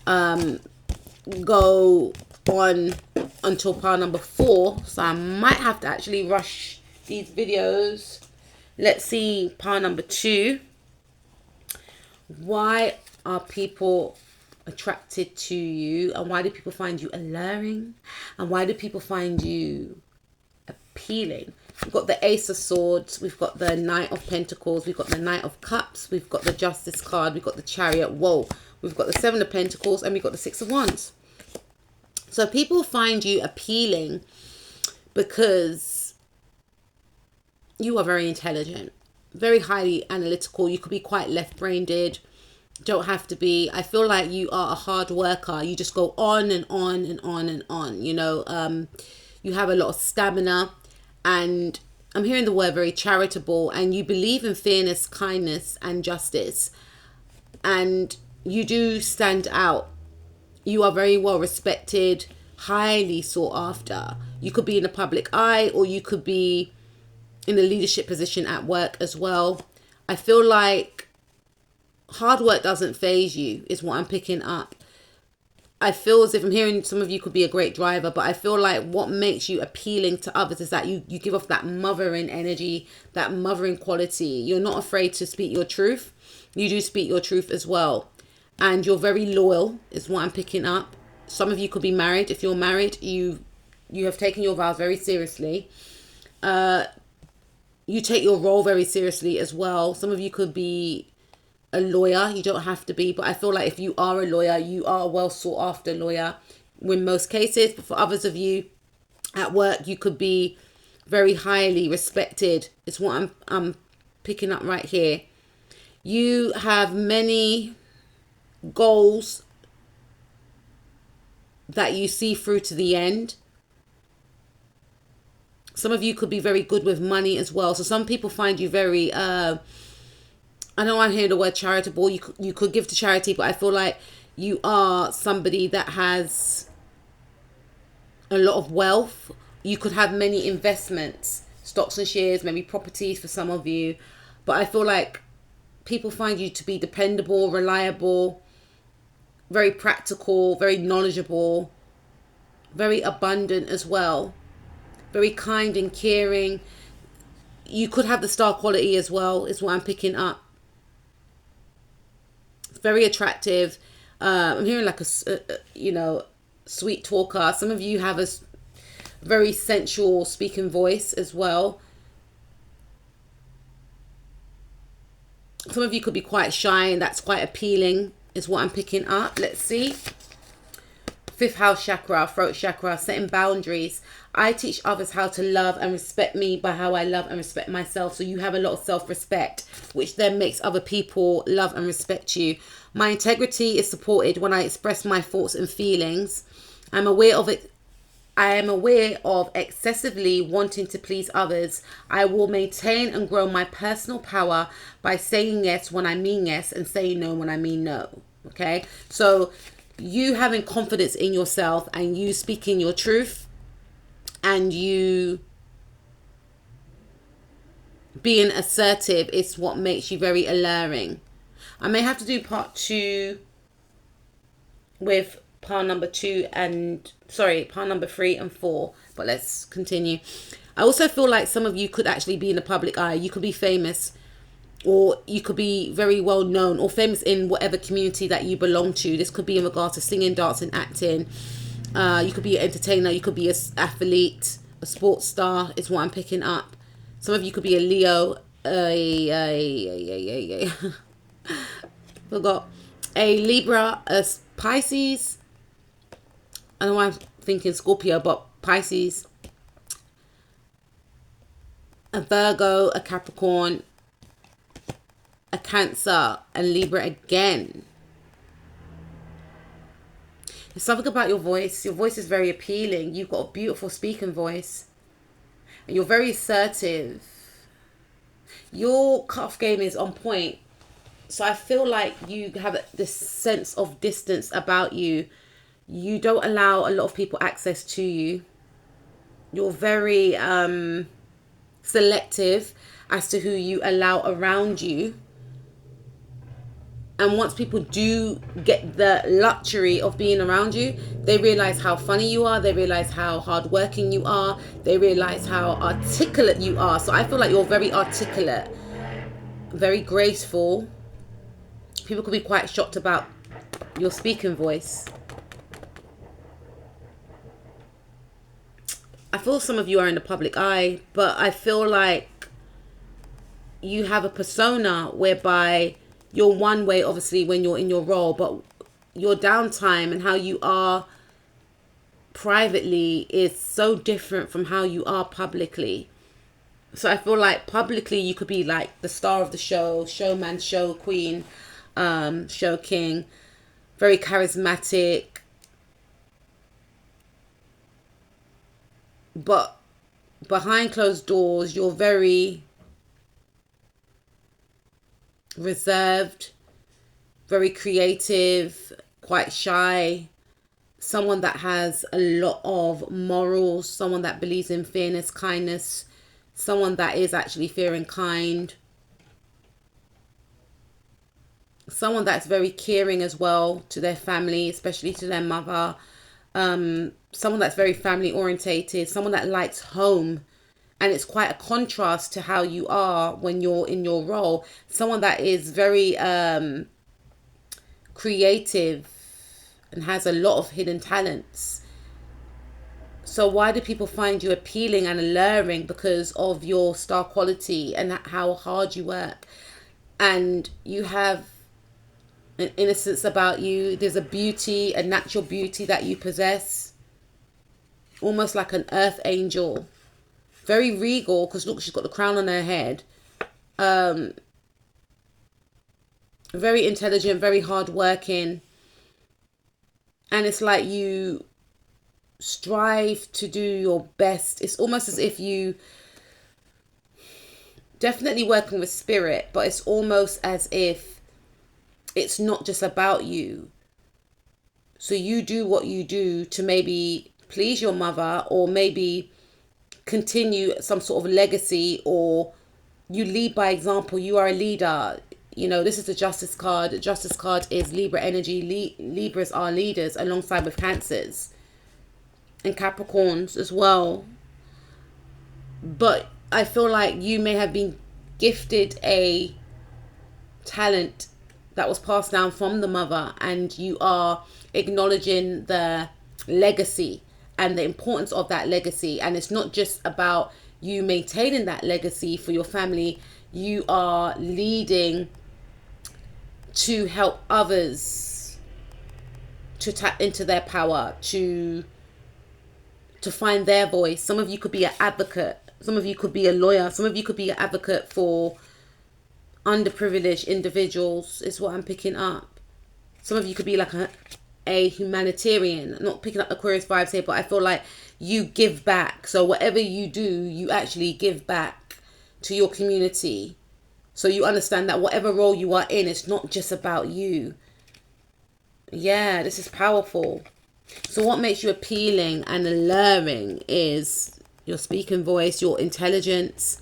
go on until pile number four. So I might have to actually rush these videos. Let's see pile number two. Why are people attracted to you, and why do people find you alluring, and why do people find you appealing? We've got the Ace of Swords, we've got the Knight of Pentacles, we've got the Knight of Cups, we've got the Justice card, we've got the Chariot. Whoa, we've got the Seven of Pentacles, and we've got the Six of Wands. So people find you appealing because you are very intelligent, very highly analytical. You could be quite left-brained, don't have to be. I feel like you are a hard worker. You just go on and on and on and on. You know, you have a lot of stamina, and I'm hearing the word very charitable, and you believe in fairness, kindness, and justice, and you do stand out. You are very well respected, highly sought after. You could be in the public eye, or you could be in a leadership position at work as well. I feel like hard work doesn't faze you, is what I'm picking up. I feel as if I'm hearing some of you could be a great driver, but I feel like what makes you appealing to others is that you give off that mothering energy, that mothering quality. You're not afraid to speak your truth. You do speak your truth as well. And you're very loyal, is what I'm picking up. Some of you could be married. If you're married, you have taken your vows very seriously. You take your role very seriously as well. Some of you could be a lawyer. You don't have to be, but I feel like if you are a lawyer, you are a well sought after lawyer in most cases. But for others of you at work, you could be very highly respected. It's what I'm picking up right here. You have many goals that you see through to the end. Some of you could be very good with money as well. So some people find you very I know I'm hearing the word charitable. You could give to charity, but I feel like you are somebody that has a lot of wealth. You could have many investments, stocks and shares, maybe properties for some of you. But I feel like people find you to be dependable, reliable, very practical, very knowledgeable, very abundant as well, very kind and caring. You could have the star quality as well, is what I'm picking up. Very attractive. I'm hearing like a sweet talker. Some of you have a very sensual speaking voice as well. Some of you could be quite shy, and that's quite appealing, is what I'm picking up. Let's see. Fifth house chakra, throat chakra, setting boundaries. I teach others how to love and respect me by how I love and respect myself. So you have a lot of self-respect, which then makes other people love and respect you. My integrity is supported when I express my thoughts and feelings. I'm aware of it. I am aware of excessively wanting to please others. I will maintain and grow my personal power by saying yes when I mean yes and saying no when I mean no. Okay, so you having confidence in yourself and you speaking your truth and you being assertive is what makes you very alluring. I may have to do part two with pile number three and 4, but let's continue. I also feel like some of you could actually be in the public eye. You could be famous, or you could be very well known or famous in whatever community that you belong to. This could be in regards to singing, dancing, acting. You could be an entertainer. You could be an athlete, a sports star is what I'm picking up. Some of you could be a Leo, forgot, a Libra, a Pisces. I know I'm thinking Scorpio, but Pisces, a Virgo, a Capricorn, a Cancer, and Libra again. There's something about your voice. Your voice is very appealing. You've got a beautiful speaking voice. And you're very assertive. Your cutoff game is on point. So I feel like you have this sense of distance about you. You don't allow a lot of people access to you. You're very selective as to who you allow around you. And once people do get the luxury of being around you, they realize how funny you are. They realize how hardworking you are. They realize how articulate you are. So I feel like you're very articulate, very graceful. People could be quite shocked about your speaking voice. I feel some of you are in the public eye, but I feel like you have a persona whereby you're one way, obviously, when you're in your role, but your downtime and how you are privately is so different from how you are publicly. So I feel like publicly you could be like the star of the show, showman, show queen, show king, very charismatic. But behind closed doors, you're very reserved, very creative, quite shy, someone that has a lot of morals, someone that believes in fairness, kindness, someone that is actually fair and kind, someone that's very caring as well to their family, especially to their mother, someone that's very family orientated, someone that likes home. And it's quite a contrast to how you are when you're in your role. Someone that is very creative and has a lot of hidden talents. So why do people find you appealing and alluring? Because of your star quality and how hard you work. And you have an innocence about you. There's a beauty, a natural beauty that you possess. Almost like an earth angel. Very regal, because look, she's got the crown on her head. Very intelligent, very hardworking. And it's like you strive to do your best. It's almost as if you definitely working with spirit, but it's almost as if it's not just about you. So you do what you do to maybe please your mother, or maybe continue some sort of legacy, or you lead by example. You are a leader. You know, this is the Justice card. The Justice card is Libra energy. Libras are leaders alongside with Cancers and Capricorns as well. But I feel like you may have been gifted a talent that was passed down from the mother, and you are acknowledging the legacy and the importance of that legacy. And it's not just about you maintaining that legacy for your family. You are leading to help others to tap into their power, to find their voice. Some of you could be an advocate. Some of you could be a lawyer. Some of you could be an advocate for underprivileged individuals, is what I'm picking up. Some of you could be like a humanitarian. I'm not picking up Aquarius vibes here, but I feel like you give back. So whatever you do, you actually give back to your community. So you understand that whatever role you are in, it's not just about you. Yeah, this is powerful. So what makes you appealing and alluring is your speaking voice, your intelligence,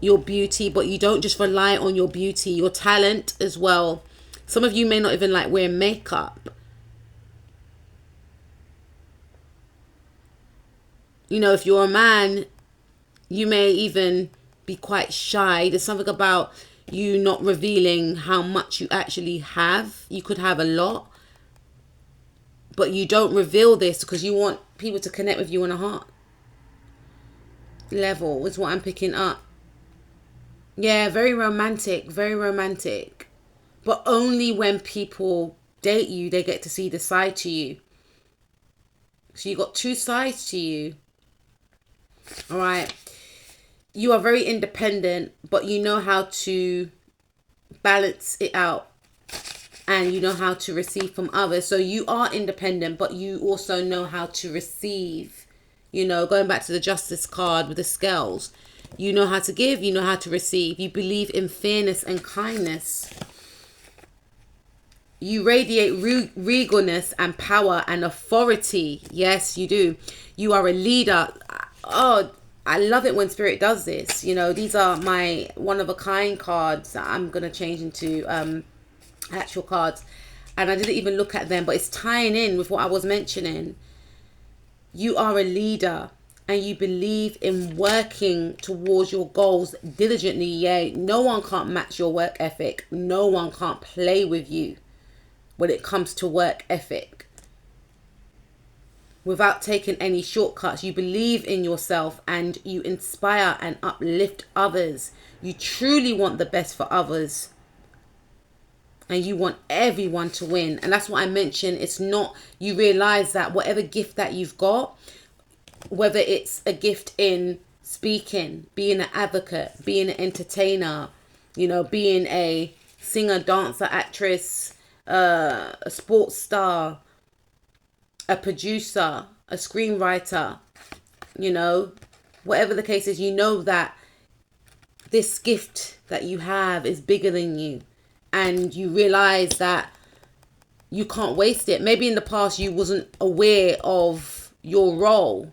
your beauty. But you don't just rely on your beauty, your talent as well. Some of you may not even like wearing makeup. You know, if you're a man, you may even be quite shy. There's something about you not revealing how much you actually have. You could have a lot, but you don't reveal this because you want people to connect with you on a heart level, is what I'm picking up. Yeah, very romantic, very romantic. But only when people date you, they get to see the side to you. So you got two sides to you. All right. You are very independent, but you know how to balance it out. And you know how to receive from others. So you are independent, but you also know how to receive. You know, going back to the Justice card with the scales. You know how to give, you know how to receive. You believe in fairness and kindness. You radiate regalness and power and authority. Yes, you do. You are a leader. Oh, I love it when Spirit does this. You know, these are my one-of-a-kind cards that I'm going to change into actual cards. And I didn't even look at them, but it's tying in with what I was mentioning. You are a leader and you believe in working towards your goals diligently. Yeah, no one can't match your work ethic. No one can't play with you when it comes to work ethic without taking any shortcuts. You believe in yourself and you inspire and uplift others. You truly want the best for others. And you want everyone to win. And that's what I mentioned. It's not, you realize that whatever gift that you've got, whether it's a gift in speaking, being an advocate, being an entertainer, you know, being a singer, dancer, actress, a sports star, a producer, a screenwriter, you know, whatever the case is, you know that this gift that you have is bigger than you. And you realize that you can't waste it. Maybe in the past you wasn't aware of your role.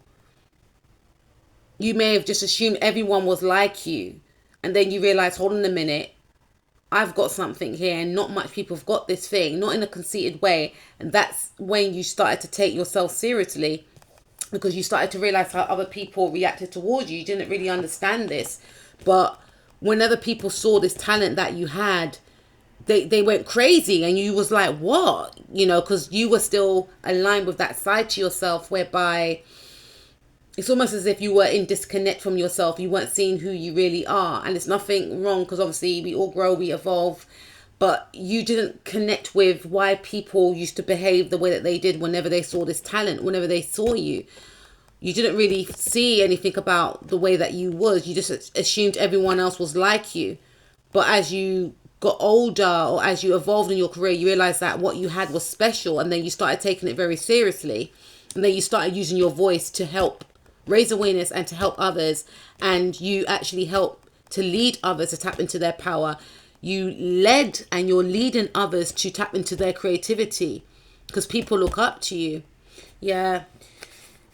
You may have just assumed everyone was like you. And then you realize, hold on a minute, I've got something here and not much people have got this thing, not in a conceited way. And that's when you started to take yourself seriously, because you started to realize how other people reacted towards you. You didn't really understand this. But whenever people saw this talent that you had, they went crazy, and you was like, what? You know, because you were still aligned with that side to yourself, whereby it's almost as if you were in disconnect from yourself. You weren't seeing who you really are. And it's nothing wrong, because obviously we all grow, we evolve. But you didn't connect with why people used to behave the way that they did whenever they saw this talent, whenever they saw you. You didn't really see anything about the way that you was. You just assumed everyone else was like you. But as you got older, or as you evolved in your career, you realized that what you had was special, and then you started taking it very seriously, and then you started using your voice to help raise awareness and to help others, and you actually help to lead others to tap into their power. You led, and you're leading others to tap into their creativity, because people look up to you. Yeah,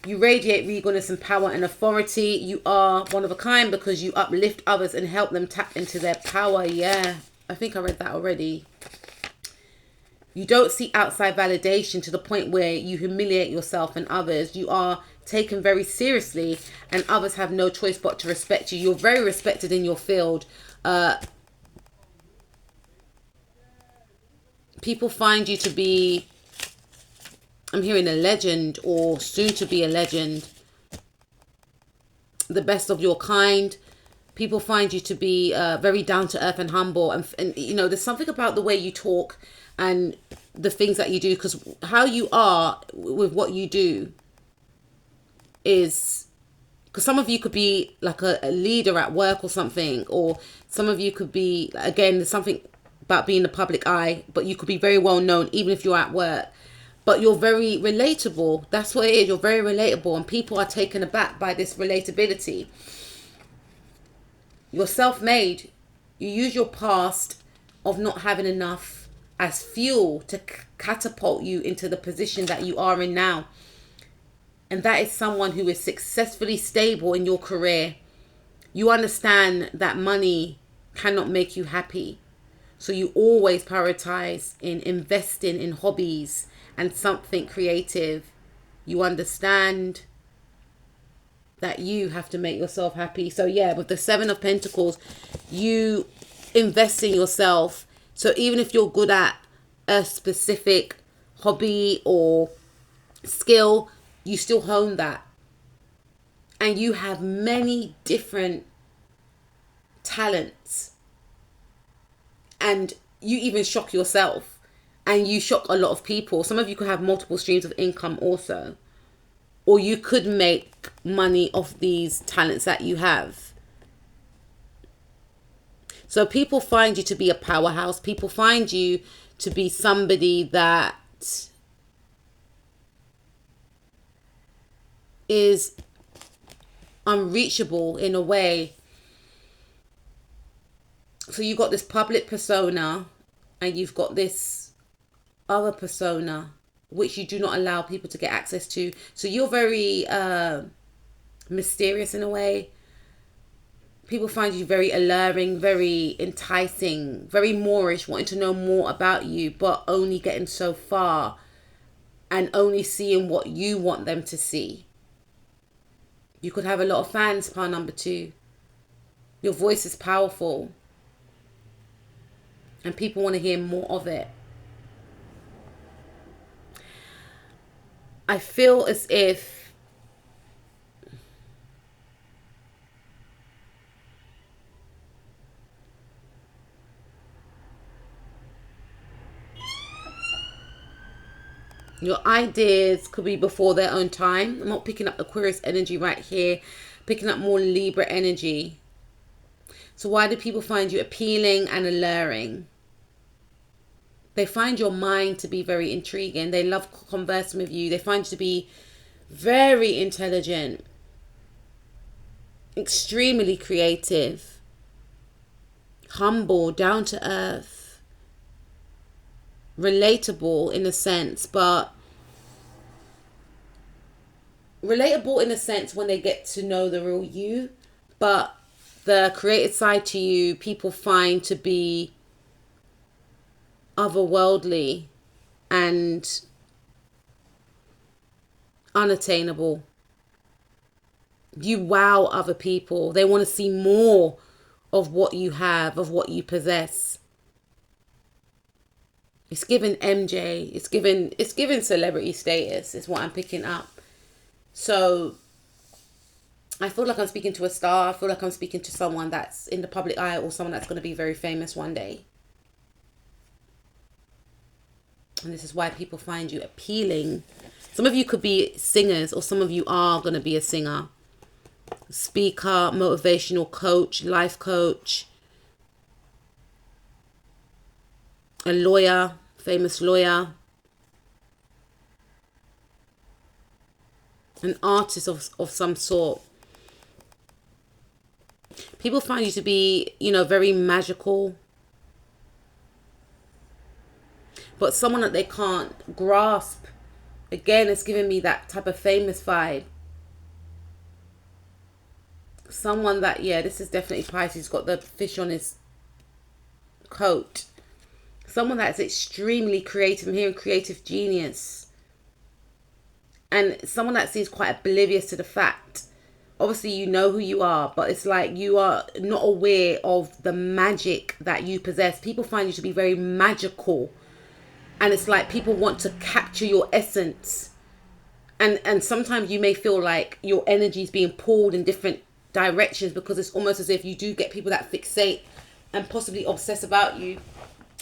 you radiate regalness and power and authority. You are one of a kind because you uplift others and help them tap into their power. Yeah, I think I read that already. You don't seek outside validation to the point where you humiliate yourself and others. You are taken very seriously, and others have no choice but to respect you. You're very respected in your field. People find you to be, I'm hearing a legend, or soon to be a legend. The best of your kind. People find you to be very down to earth and humble. And you know, there's something about the way you talk and the things that you do, because how you are with what you do is, because some of you could be like a leader at work or something, or some of you could be, again, there's something about being the public eye, but you could be very well known even if you're at work. But you're very relatable. That's what it is. You're very relatable, and people are taken aback by this relatability. You're self-made. You use your past of not having enough as fuel to catapult you into the position that you are in now. And that is someone who is successfully stable in your career. You understand that money cannot make you happy. So you always prioritize in investing in hobbies and something creative. You understand that you have to make yourself happy. So yeah, with the Seven of Pentacles, you invest in yourself. So even if you're good at a specific hobby or skill, you still hone that. And you have many different talents. And you even shock yourself. And you shock a lot of people. Some of you could have multiple streams of income also. Or you could make money off these talents that you have. So people find you to be a powerhouse. People find you to be somebody that is unreachable in a way. So you've got this public persona, and you've got this other persona which you do not allow people to get access to. So you're very mysterious in a way. People find you very alluring, very enticing, very Moorish, wanting to know more about you, but only getting so far and only seeing what you want them to see. You could have a lot of fans, pile number 2. Your voice is powerful and people want to hear more of it. I feel as if your ideas could be before their own time. I'm not picking up Aquarius energy right here. Picking up more Libra energy. So why do people find you appealing and alluring? They find your mind to be very intriguing. They love conversing with you. They find you to be very intelligent, extremely creative, humble, down to earth, relatable in a sense, but relatable in a sense when they get to know the real you. But the creative side to you, people find to be otherworldly and unattainable. You wow other people. They want to see more of what you have, of what you possess. It's given MJ. It's given celebrity status is what I'm picking up. So I feel like I'm speaking to a star. I feel like I'm speaking to someone that's in the public eye or someone that's going to be very famous one day. And this is why people find you appealing. Some of you could be singers, or some of you are going to be a singer. Speaker, motivational coach, life coach. A lawyer, famous lawyer. An artist of some sort. People find you to be, very magical. But someone that they can't grasp. Again, it's giving me that type of famous vibe. Someone that, this is definitely Pisces. He's got the fish on his coat. Someone that's extremely creative. I'm hearing creative genius. And someone that seems quite oblivious to the fact. Obviously, you know who you are, but it's like you are not aware of the magic that you possess. People find you to be very magical. And it's like people want to capture your essence. And sometimes you may feel like your energy is being pulled in different directions, because it's almost as if you do get people that fixate and possibly obsess about you.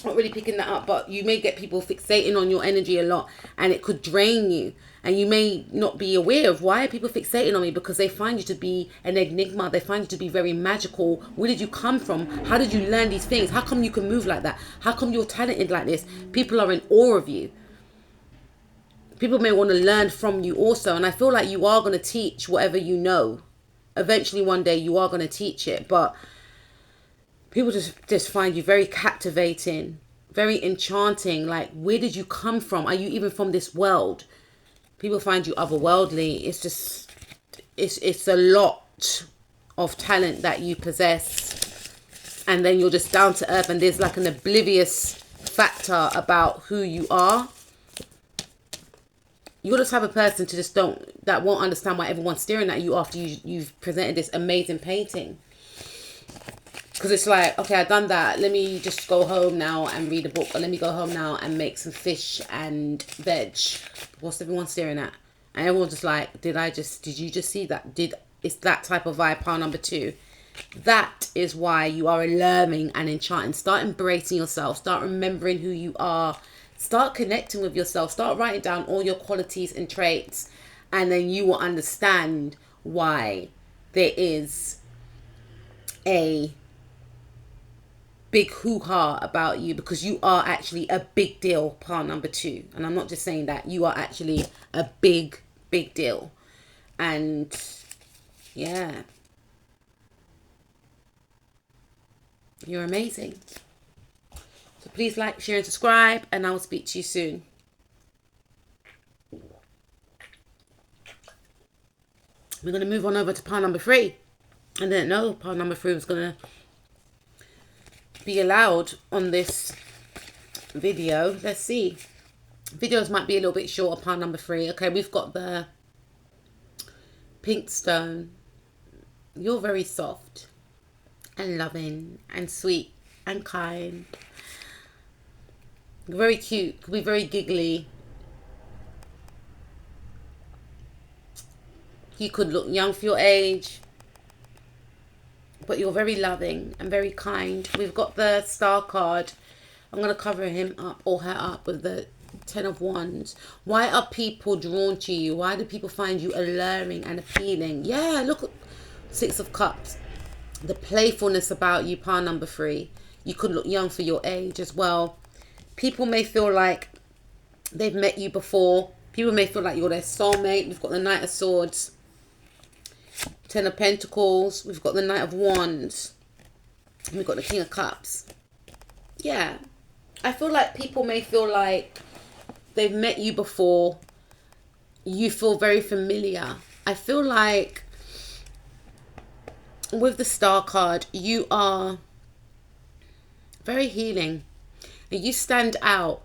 Not really picking that up, but you may get people fixating on your energy a lot, and it could drain you. And you may not be aware of why are people fixating on me, because they find you to be an enigma. They find you to be very magical. Where did you come from? How did you learn these things? How come you can move like that? How come you're talented like this? People are in awe of you. People may want to learn from you also. And I feel like you are going to teach whatever you know. Eventually one day you are going to teach it. But people just find you very captivating, very enchanting. Like, where did you come from? Are you even from this world? People find you otherworldly. It's just, it's a lot of talent that you possess. And then you're just down to earth, and there's like an oblivious factor about who you are. You're the type of person to just that won't understand why everyone's staring at you after you've presented this amazing painting. Because it's like, okay, I've done that. Let me just go home now and read a book. Or let me go home now and make some fish and veg. What's everyone staring at? And everyone's just like, did you just see that? It's that type of vibe, pile number 2. That is why you are alluring and enchanting. Start embracing yourself. Start remembering who you are. Start connecting with yourself. Start writing down all your qualities and traits. And then you will understand why there is a big hoo-ha about you, because you are actually a big deal, pile number 2. And I'm not just saying that. You are actually a big deal. And yeah, you're amazing. So please like, share and subscribe, and I will speak to you soon. We're going to move on over to pile number 3. I didn't know pile number 3 was going to be allowed on this video. Let's see. Videos might be a little bit short of pile number 3. Okay, we've got the pink stone. You're very soft and loving and sweet and kind. Very cute. Could be very giggly. You could look young for your age, but you're very loving and very kind. We've got the star card. I'm going to cover him up or her up with the 10 of Wands. Why are people drawn to you? Why do people find you alluring and appealing? Yeah, look at 6 of Cups. The playfulness about you, pile number 3. You could look young for your age as well. People may feel like they've met you before. People may feel like you're their soulmate. We've got the Knight of Swords. 10 of Pentacles. We've got the Knight of Wands. And we've got the King of Cups. Yeah. I feel like people may feel like they've met you before. You feel very familiar. I feel like with the Star card, you are very healing. And you stand out.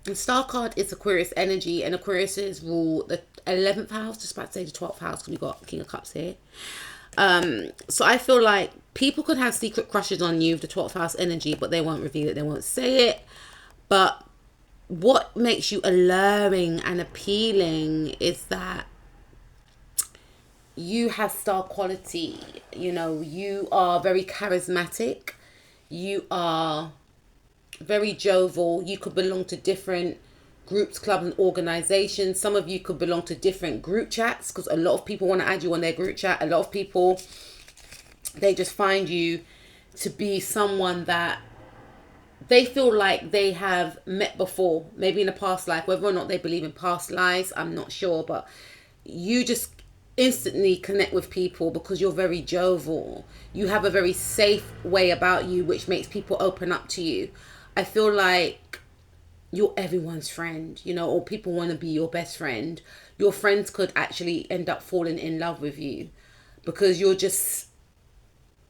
The Star card is Aquarius energy. And Aquarius's rule the 11th house. Just about to say the 12th house because we've got King of Cups here. So I feel like people could have secret crushes on you with the 12th house energy, but they won't reveal it. They won't say it. But what makes you alluring and appealing is that you have star quality. You know, you are very charismatic. You are very jovial. You could belong to different groups, clubs and organizations. Some of you could belong to different group chats because a lot of people want to add you on their group chat. A lot of people, they just find you to be someone that they feel like they have met before, maybe in a past life. Whether or not they believe in past lives, I'm not sure, but you just instantly connect with people because you're very jovial. You have a very safe way about you, which makes people open up to you. I feel like you're everyone's friend, you know, or people want to be your best friend. Your friends could actually end up falling in love with you because you're just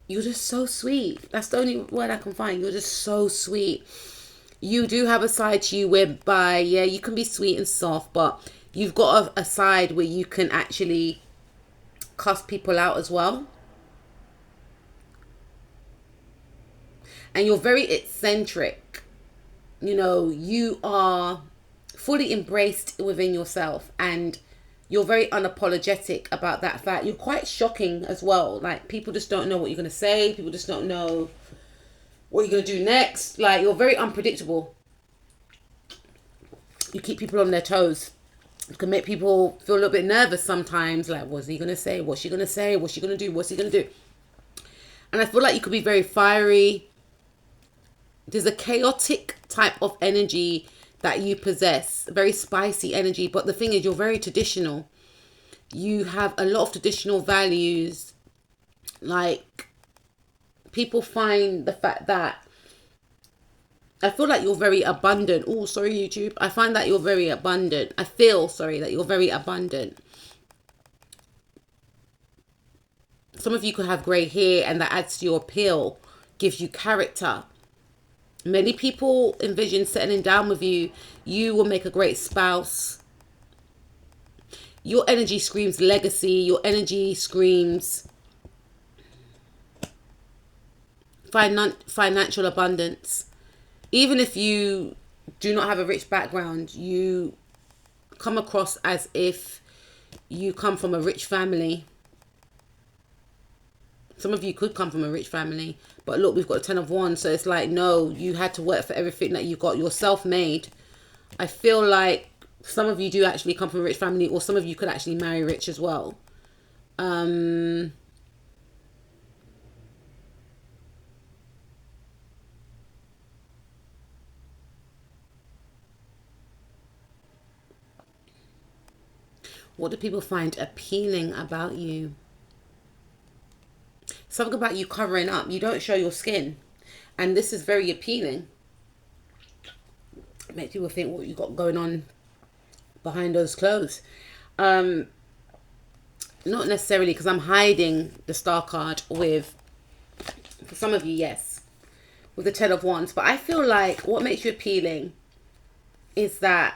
so sweet. That's the only word I can find. You're just so sweet. You do have a side to you whereby, yeah, you can be sweet and soft, but you've got a side where you can actually cuss people out as well. And you're very eccentric. You know, you are fully embraced within yourself and you're very unapologetic about that fact. You're quite shocking as well. Like, people just don't know what you're going to say. People just don't know what you're going to do next. Like, you're very unpredictable. You keep people on their toes. You can make people feel a little bit nervous sometimes. Like, what's he going to say? What's she going to say? What's she going to do? What's he going to do? And I feel like you could be very fiery. There's a chaotic type of energy that you possess, very spicy energy. But the thing is, you're very traditional. You have a lot of traditional values. Like, people find the fact that I feel like you're very abundant. Oh, sorry, YouTube. I find that you're very abundant. I feel, sorry, that you're very abundant. Some of you could have grey hair and that adds to your appeal, gives you character. Many people envision settling down with you. You will make a great spouse. Your energy screams legacy. Your energy screams financial abundance. Even if you do not have a rich background, you come across as if you come from a rich family. Some of you could come from a rich family. But look, we've got a 10 of Wands. So it's like, no, you had to work for everything that you got. You're self-made. I feel like some of you do actually come from a rich family. Or some of you could actually marry rich as well. What do people find appealing about you? Something about you covering up. You don't show your skin. And this is very appealing. It makes people think what you got going on behind those clothes. not necessarily, because I'm hiding the star card with, for some of you, yes, with the 10 of Wands. But I feel like what makes you appealing is that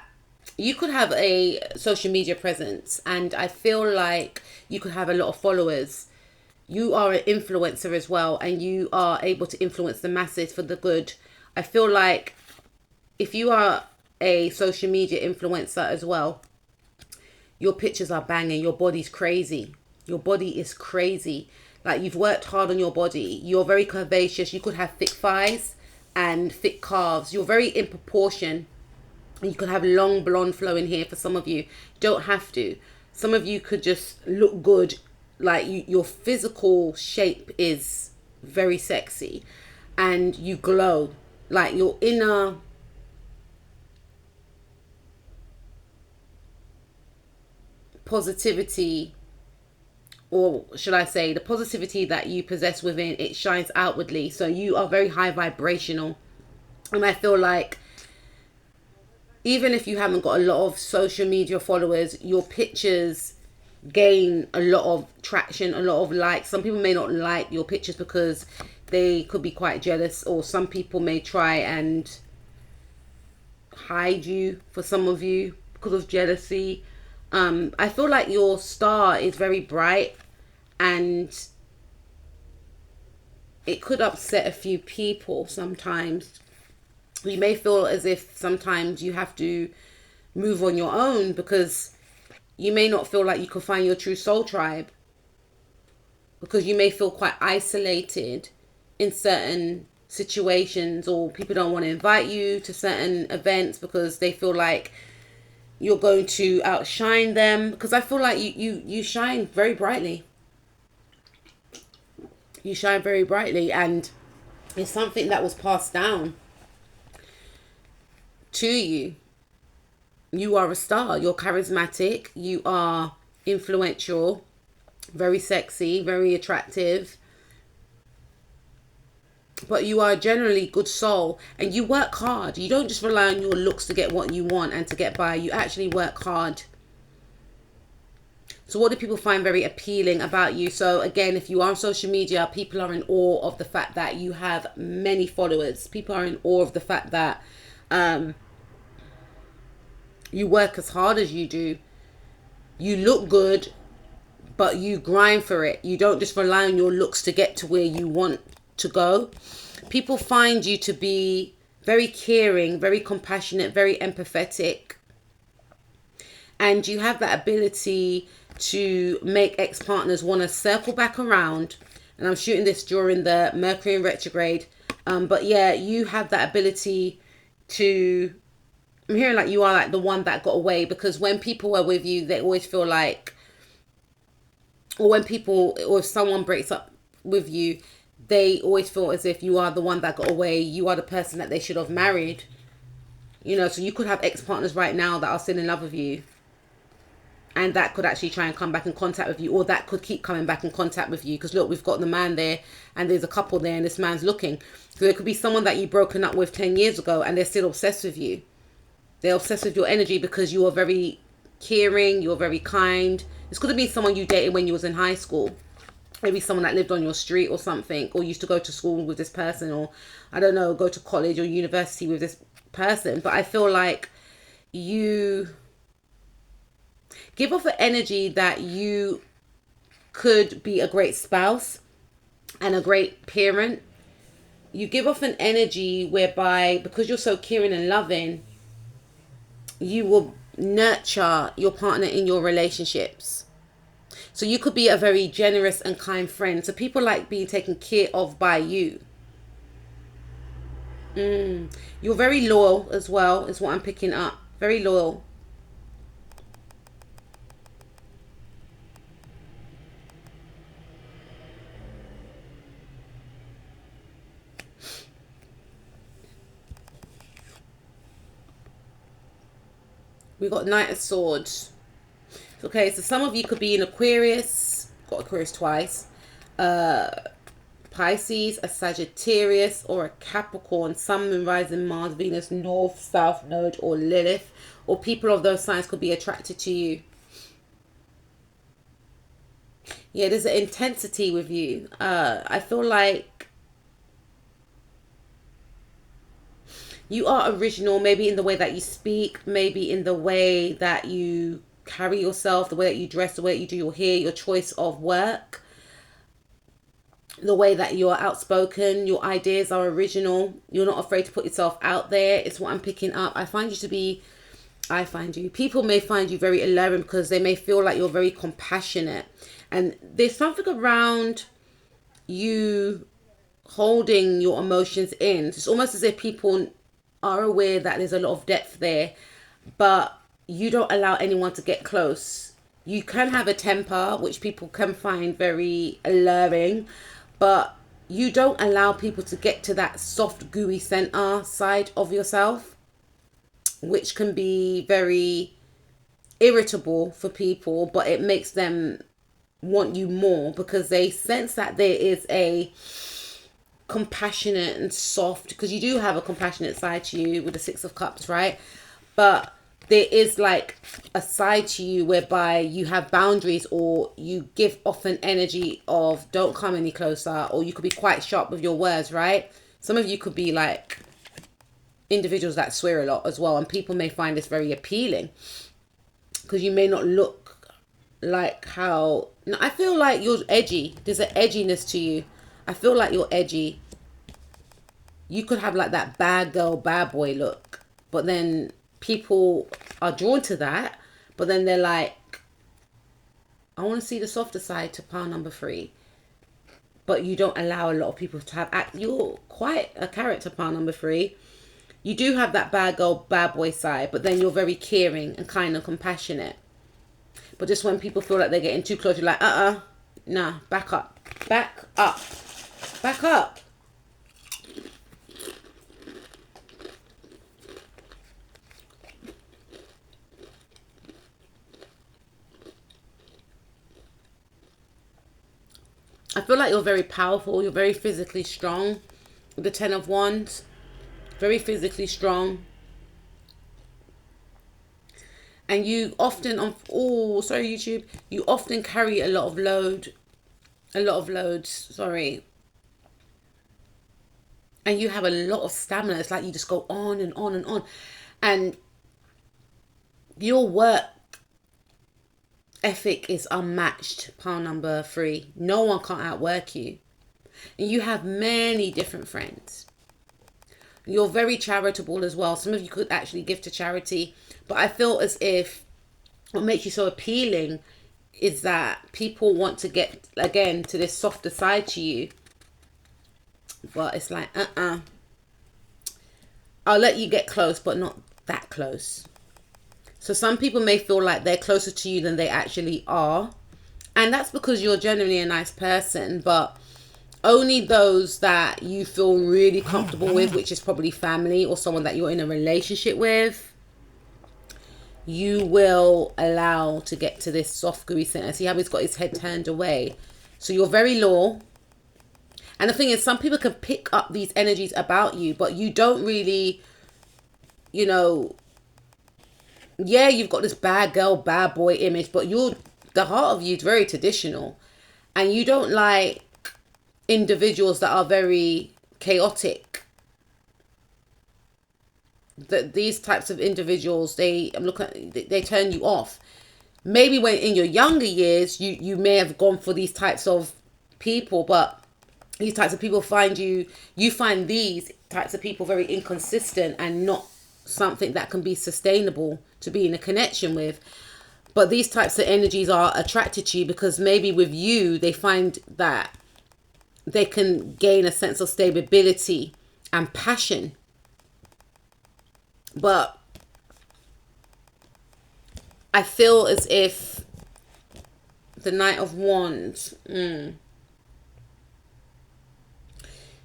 you could have a social media presence, and I feel like you could have a lot of followers. You are an influencer as well, and you are able to influence the masses for the good. I feel like if you are a social media influencer as well, your pictures are banging, your body's crazy. Your body is crazy. Like, you've worked hard on your body. You're very curvaceous. You could have thick thighs and thick calves. You're very in proportion. You could have long blonde flowing hair for some of you. Don't have to. Some of you could just look good. Like, your physical shape is very sexy, and you glow. Like, your inner positivity, or should I say the positivity that you possess within, it shines outwardly. So you are very high vibrational. And I feel like even if you haven't got a lot of social media followers, your pictures gain a lot of traction, a lot of likes. Some people may not like your pictures because they could be quite jealous, or some people may try and hide you for some of you because of jealousy. I feel like your star is very bright, and it could upset a few people sometimes. You may feel as if sometimes you have to move on your own because you may not feel like you can find your true soul tribe, because you may feel quite isolated in certain situations, or people don't want to invite you to certain events because they feel like you're going to outshine them. Because I feel like you shine very brightly. You shine very brightly, and it's something that was passed down to you. You are a star. You're charismatic. You are influential, very sexy, very attractive. But you are a generally good soul, and you work hard. You don't just rely on your looks to get what you want and to get by. You actually work hard. So what do people find very appealing about you? So again, if you are on social media, people are in awe of the fact that you have many followers. People are in awe of the fact that you work as hard as you do. You look good, but you grind for it. You don't just rely on your looks to get to where you want to go. People find you to be very caring, very compassionate, very empathetic. And you have that ability to make ex-partners want to circle back around. And I'm shooting this during the Mercury in retrograde. But yeah, you have that ability to... I'm hearing like you are like the one that got away, because when people were with you, they always feel like... Or when people, or if someone breaks up with you, they always feel as if you are the one that got away. You are the person that they should have married. You know, so you could have ex-partners right now that are still in love with you, and that could actually try and come back in contact with you, or that could keep coming back in contact with you. Because look, we've got the man there, and there's a couple there, and this man's looking. So there could be someone that you've broken up with 10 years ago, and they're still obsessed with you. They're obsessed with your energy because you are very caring, you're very kind. This could have been someone you dated when you was in high school. Maybe someone that lived on your street or something, or used to go to school with this person, or I don't know, go to college or university with this person. But I feel like you give off an energy that you could be a great spouse and a great parent. You give off an energy whereby, because you're so caring and loving, you will nurture your partner in your relationships. So you could be a very generous and kind friend. So people like being taken care of by you. You're very loyal as well, is what I'm picking up. Very loyal. We got Knight of Swords. Okay, so some of you could be in Aquarius. Got Aquarius twice. Pisces, a Sagittarius, or a Capricorn. Sun, Moon, Rising, Mars, Venus, North, South Node, or Lilith. Or people of those signs could be attracted to you. Yeah, there's an intensity with you. I feel like you are original, maybe in the way that you speak, maybe in the way that you carry yourself, the way that you dress, the way that you do your hair, your choice of work, the way that you're outspoken, your ideas are original. You're not afraid to put yourself out there. It's what I'm picking up. People may find you very alluring because they may feel like you're very compassionate. And there's something around you holding your emotions in. It's almost as if people are aware that there's a lot of depth there, but you don't allow anyone to get close. You can have a temper, which people can find very alluring, but you don't allow people to get to that soft, gooey center side of yourself, which can be very irritable for people, but it makes them want you more because they sense that there is a compassionate and soft, because you do have a compassionate side to you with the Six of Cups, right? But there is like a side to you whereby you have boundaries, or you give off an energy of don't come any closer, or you could be quite sharp with your words, right? Some of you could be like individuals that swear a lot as well, and people may find this very appealing because you may not look like how... No, I feel like you're edgy. There's an edginess to you. I feel like you're edgy. You could have like that bad girl, bad boy look, but then people are drawn to that, but then they're like, I want to see the softer side to pile number 3. But you don't allow a lot of people to have you're quite a character, pile number 3. You do have that bad girl, bad boy side, but then you're very caring and kind and compassionate. But just when people feel like they're getting too close, you're like, nah, back up, back up, back up. I feel like you're very powerful. You're very physically strong. With the 10 of Wands, very physically strong. And you often, YouTube, you often carry a lot of loads, sorry. And you have a lot of stamina. It's like you just go on and on and on. And your work ethic is unmatched, pile number 3. No one can outwork you. And you have many different friends. You're very charitable as well. Some of you could actually give to charity. But I feel as if what makes you so appealing is that people want to get, again, to this softer side to you. But it's like, I'll let you get close, but not that close. So some people may feel like they're closer to you than they actually are. And that's because you're genuinely a nice person. But only those that you feel really comfortable with, which is probably family or someone that you're in a relationship with, you will allow to get to this soft, gooey center. See how he's got his head turned away? So you're very low. And the thing is, some people can pick up these energies about you, but you don't really, you know, yeah, you've got this bad girl, bad boy image, but the heart of you is very traditional. And you don't like individuals that are very chaotic. These types of individuals, they turn you off. Maybe when in your younger years, you may have gone for these types of people, but these types of people you find these types of people very inconsistent and not something that can be sustainable to be in a connection with. But these types of energies are attracted to you because maybe with you, they find that they can gain a sense of stability and passion. But I feel as if the Knight of Wands,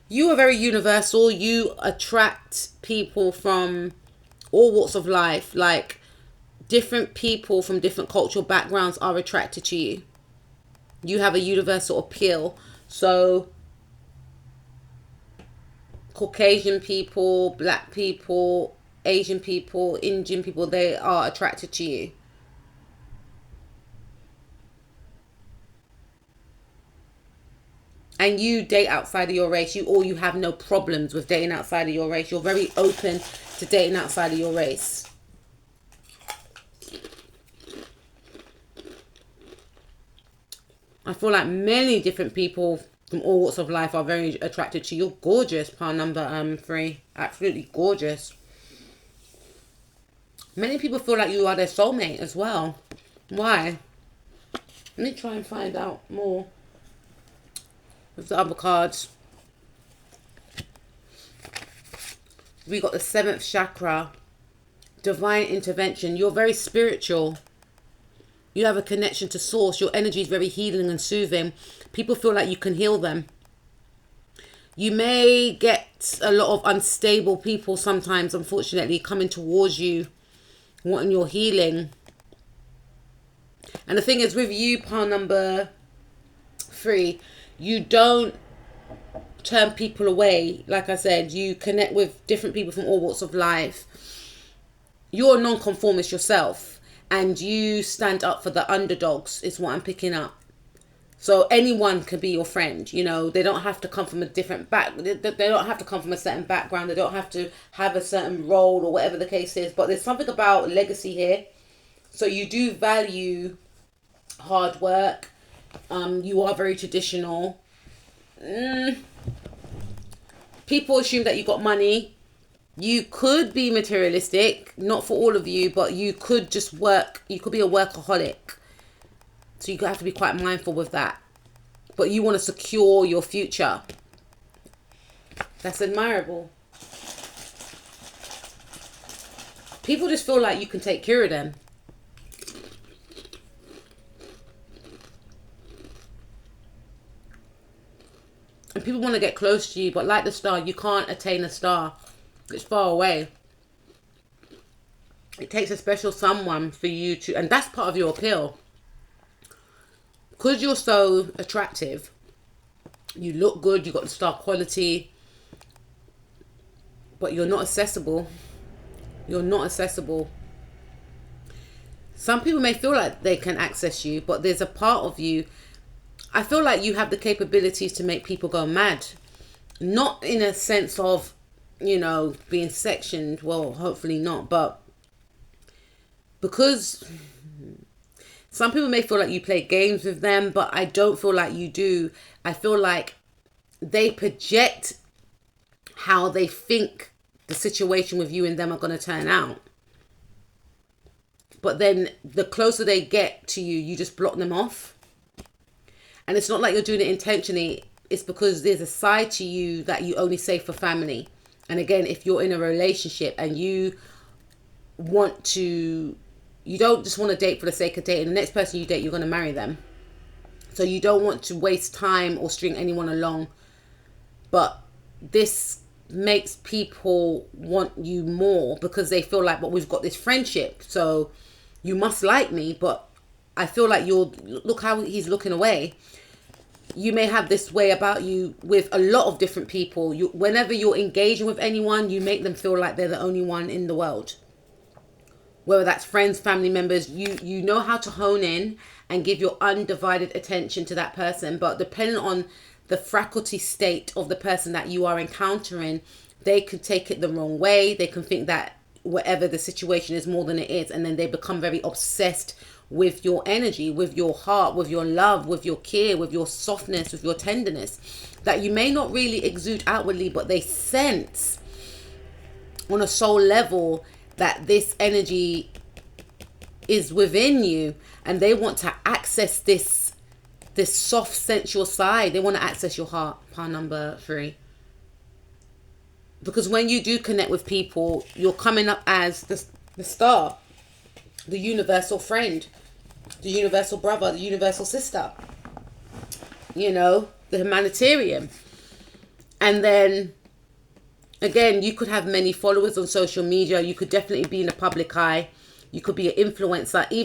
you are very universal. You attract people from all walks of life. Like, different people from different cultural backgrounds are attracted to you. You have a universal appeal. So Caucasian people, black people, Asian people, Indian people, they are attracted to you. and you date outside of your race, you have no problems with dating outside of your race. You're very open to dating outside of your race. I feel like many different people from all walks of life are very attracted to you. You're gorgeous, pile number 3. Absolutely gorgeous. Many people feel like you are their soulmate as well. Why? Let me try and find out more with the other cards. We got the 7th chakra, divine intervention. You're very spiritual. You have a connection to source. Your energy is very healing and soothing. People feel like you can heal them. You may get a lot of unstable people sometimes, unfortunately, coming towards you, wanting your healing. And the thing is, with you, pile number 3, you don't turn people away. Like I said, you connect with different people from all walks of life. You're a non-conformist yourself, and you stand up for the underdogs, is what I'm picking up. So anyone can be your friend. You know, they don't have to come from a different they don't have to come from a certain background. They don't have to have a certain role or whatever the case is. But there's something about legacy here. So you do value hard work. You are very traditional. People assume that you got money. You could be materialistic, not for all of you, but you could just work. You could be a workaholic. So you have to be quite mindful with that. But you want to secure your future. That's admirable. People just feel like you can take care of them. And people want to get close to you, but like the star, you can't attain a star. It's far away. It takes a special someone for you to, and that's part of your appeal. Because you're so attractive, you look good, you got the star quality, but you're not accessible. You're not accessible. Some people may feel like they can access you, but there's a part of you, I feel like you have the capabilities to make people go mad. Not in a sense of, you know, being sectioned. Well, hopefully not. But because some people may feel like you play games with them, but I don't feel like you do. I feel like they project how they think the situation with you and them are going to turn out. But then the closer they get to you, you just block them off. And it's not like you're doing it intentionally. It's because there's a side to you that you only save for family. And again, if you're in a relationship and you want to, you don't just want to date for the sake of dating. The next person you date, you're going to marry them. So you don't want to waste time or string anyone along. But this makes people want you more because they feel like, well, we've got this friendship, so you must like me. But I feel like look how he's looking away. You may have this way about you with a lot of different people. Whenever you're engaging with anyone, you make them feel like they're the only one in the world. Whether that's friends, family members, you know how to hone in and give your undivided attention to that person. But depending on the faculty state of the person that you are encountering, they could take it the wrong way. They can think that whatever the situation is more than it is. And then they become very obsessed with your energy, with your heart, with your love, with your care, with your softness, with your tenderness, that you may not really exude outwardly, but they sense on a soul level that this energy is within you, and they want to access this soft sensual side. They want to access your heart, pile number 3. Because when you do connect with people, you're coming up as the star, the universal friend, the universal brother, the universal sister, you know, the humanitarian. And then again, you could have many followers on social media. You could definitely be in the public eye. You could be an influencer. Even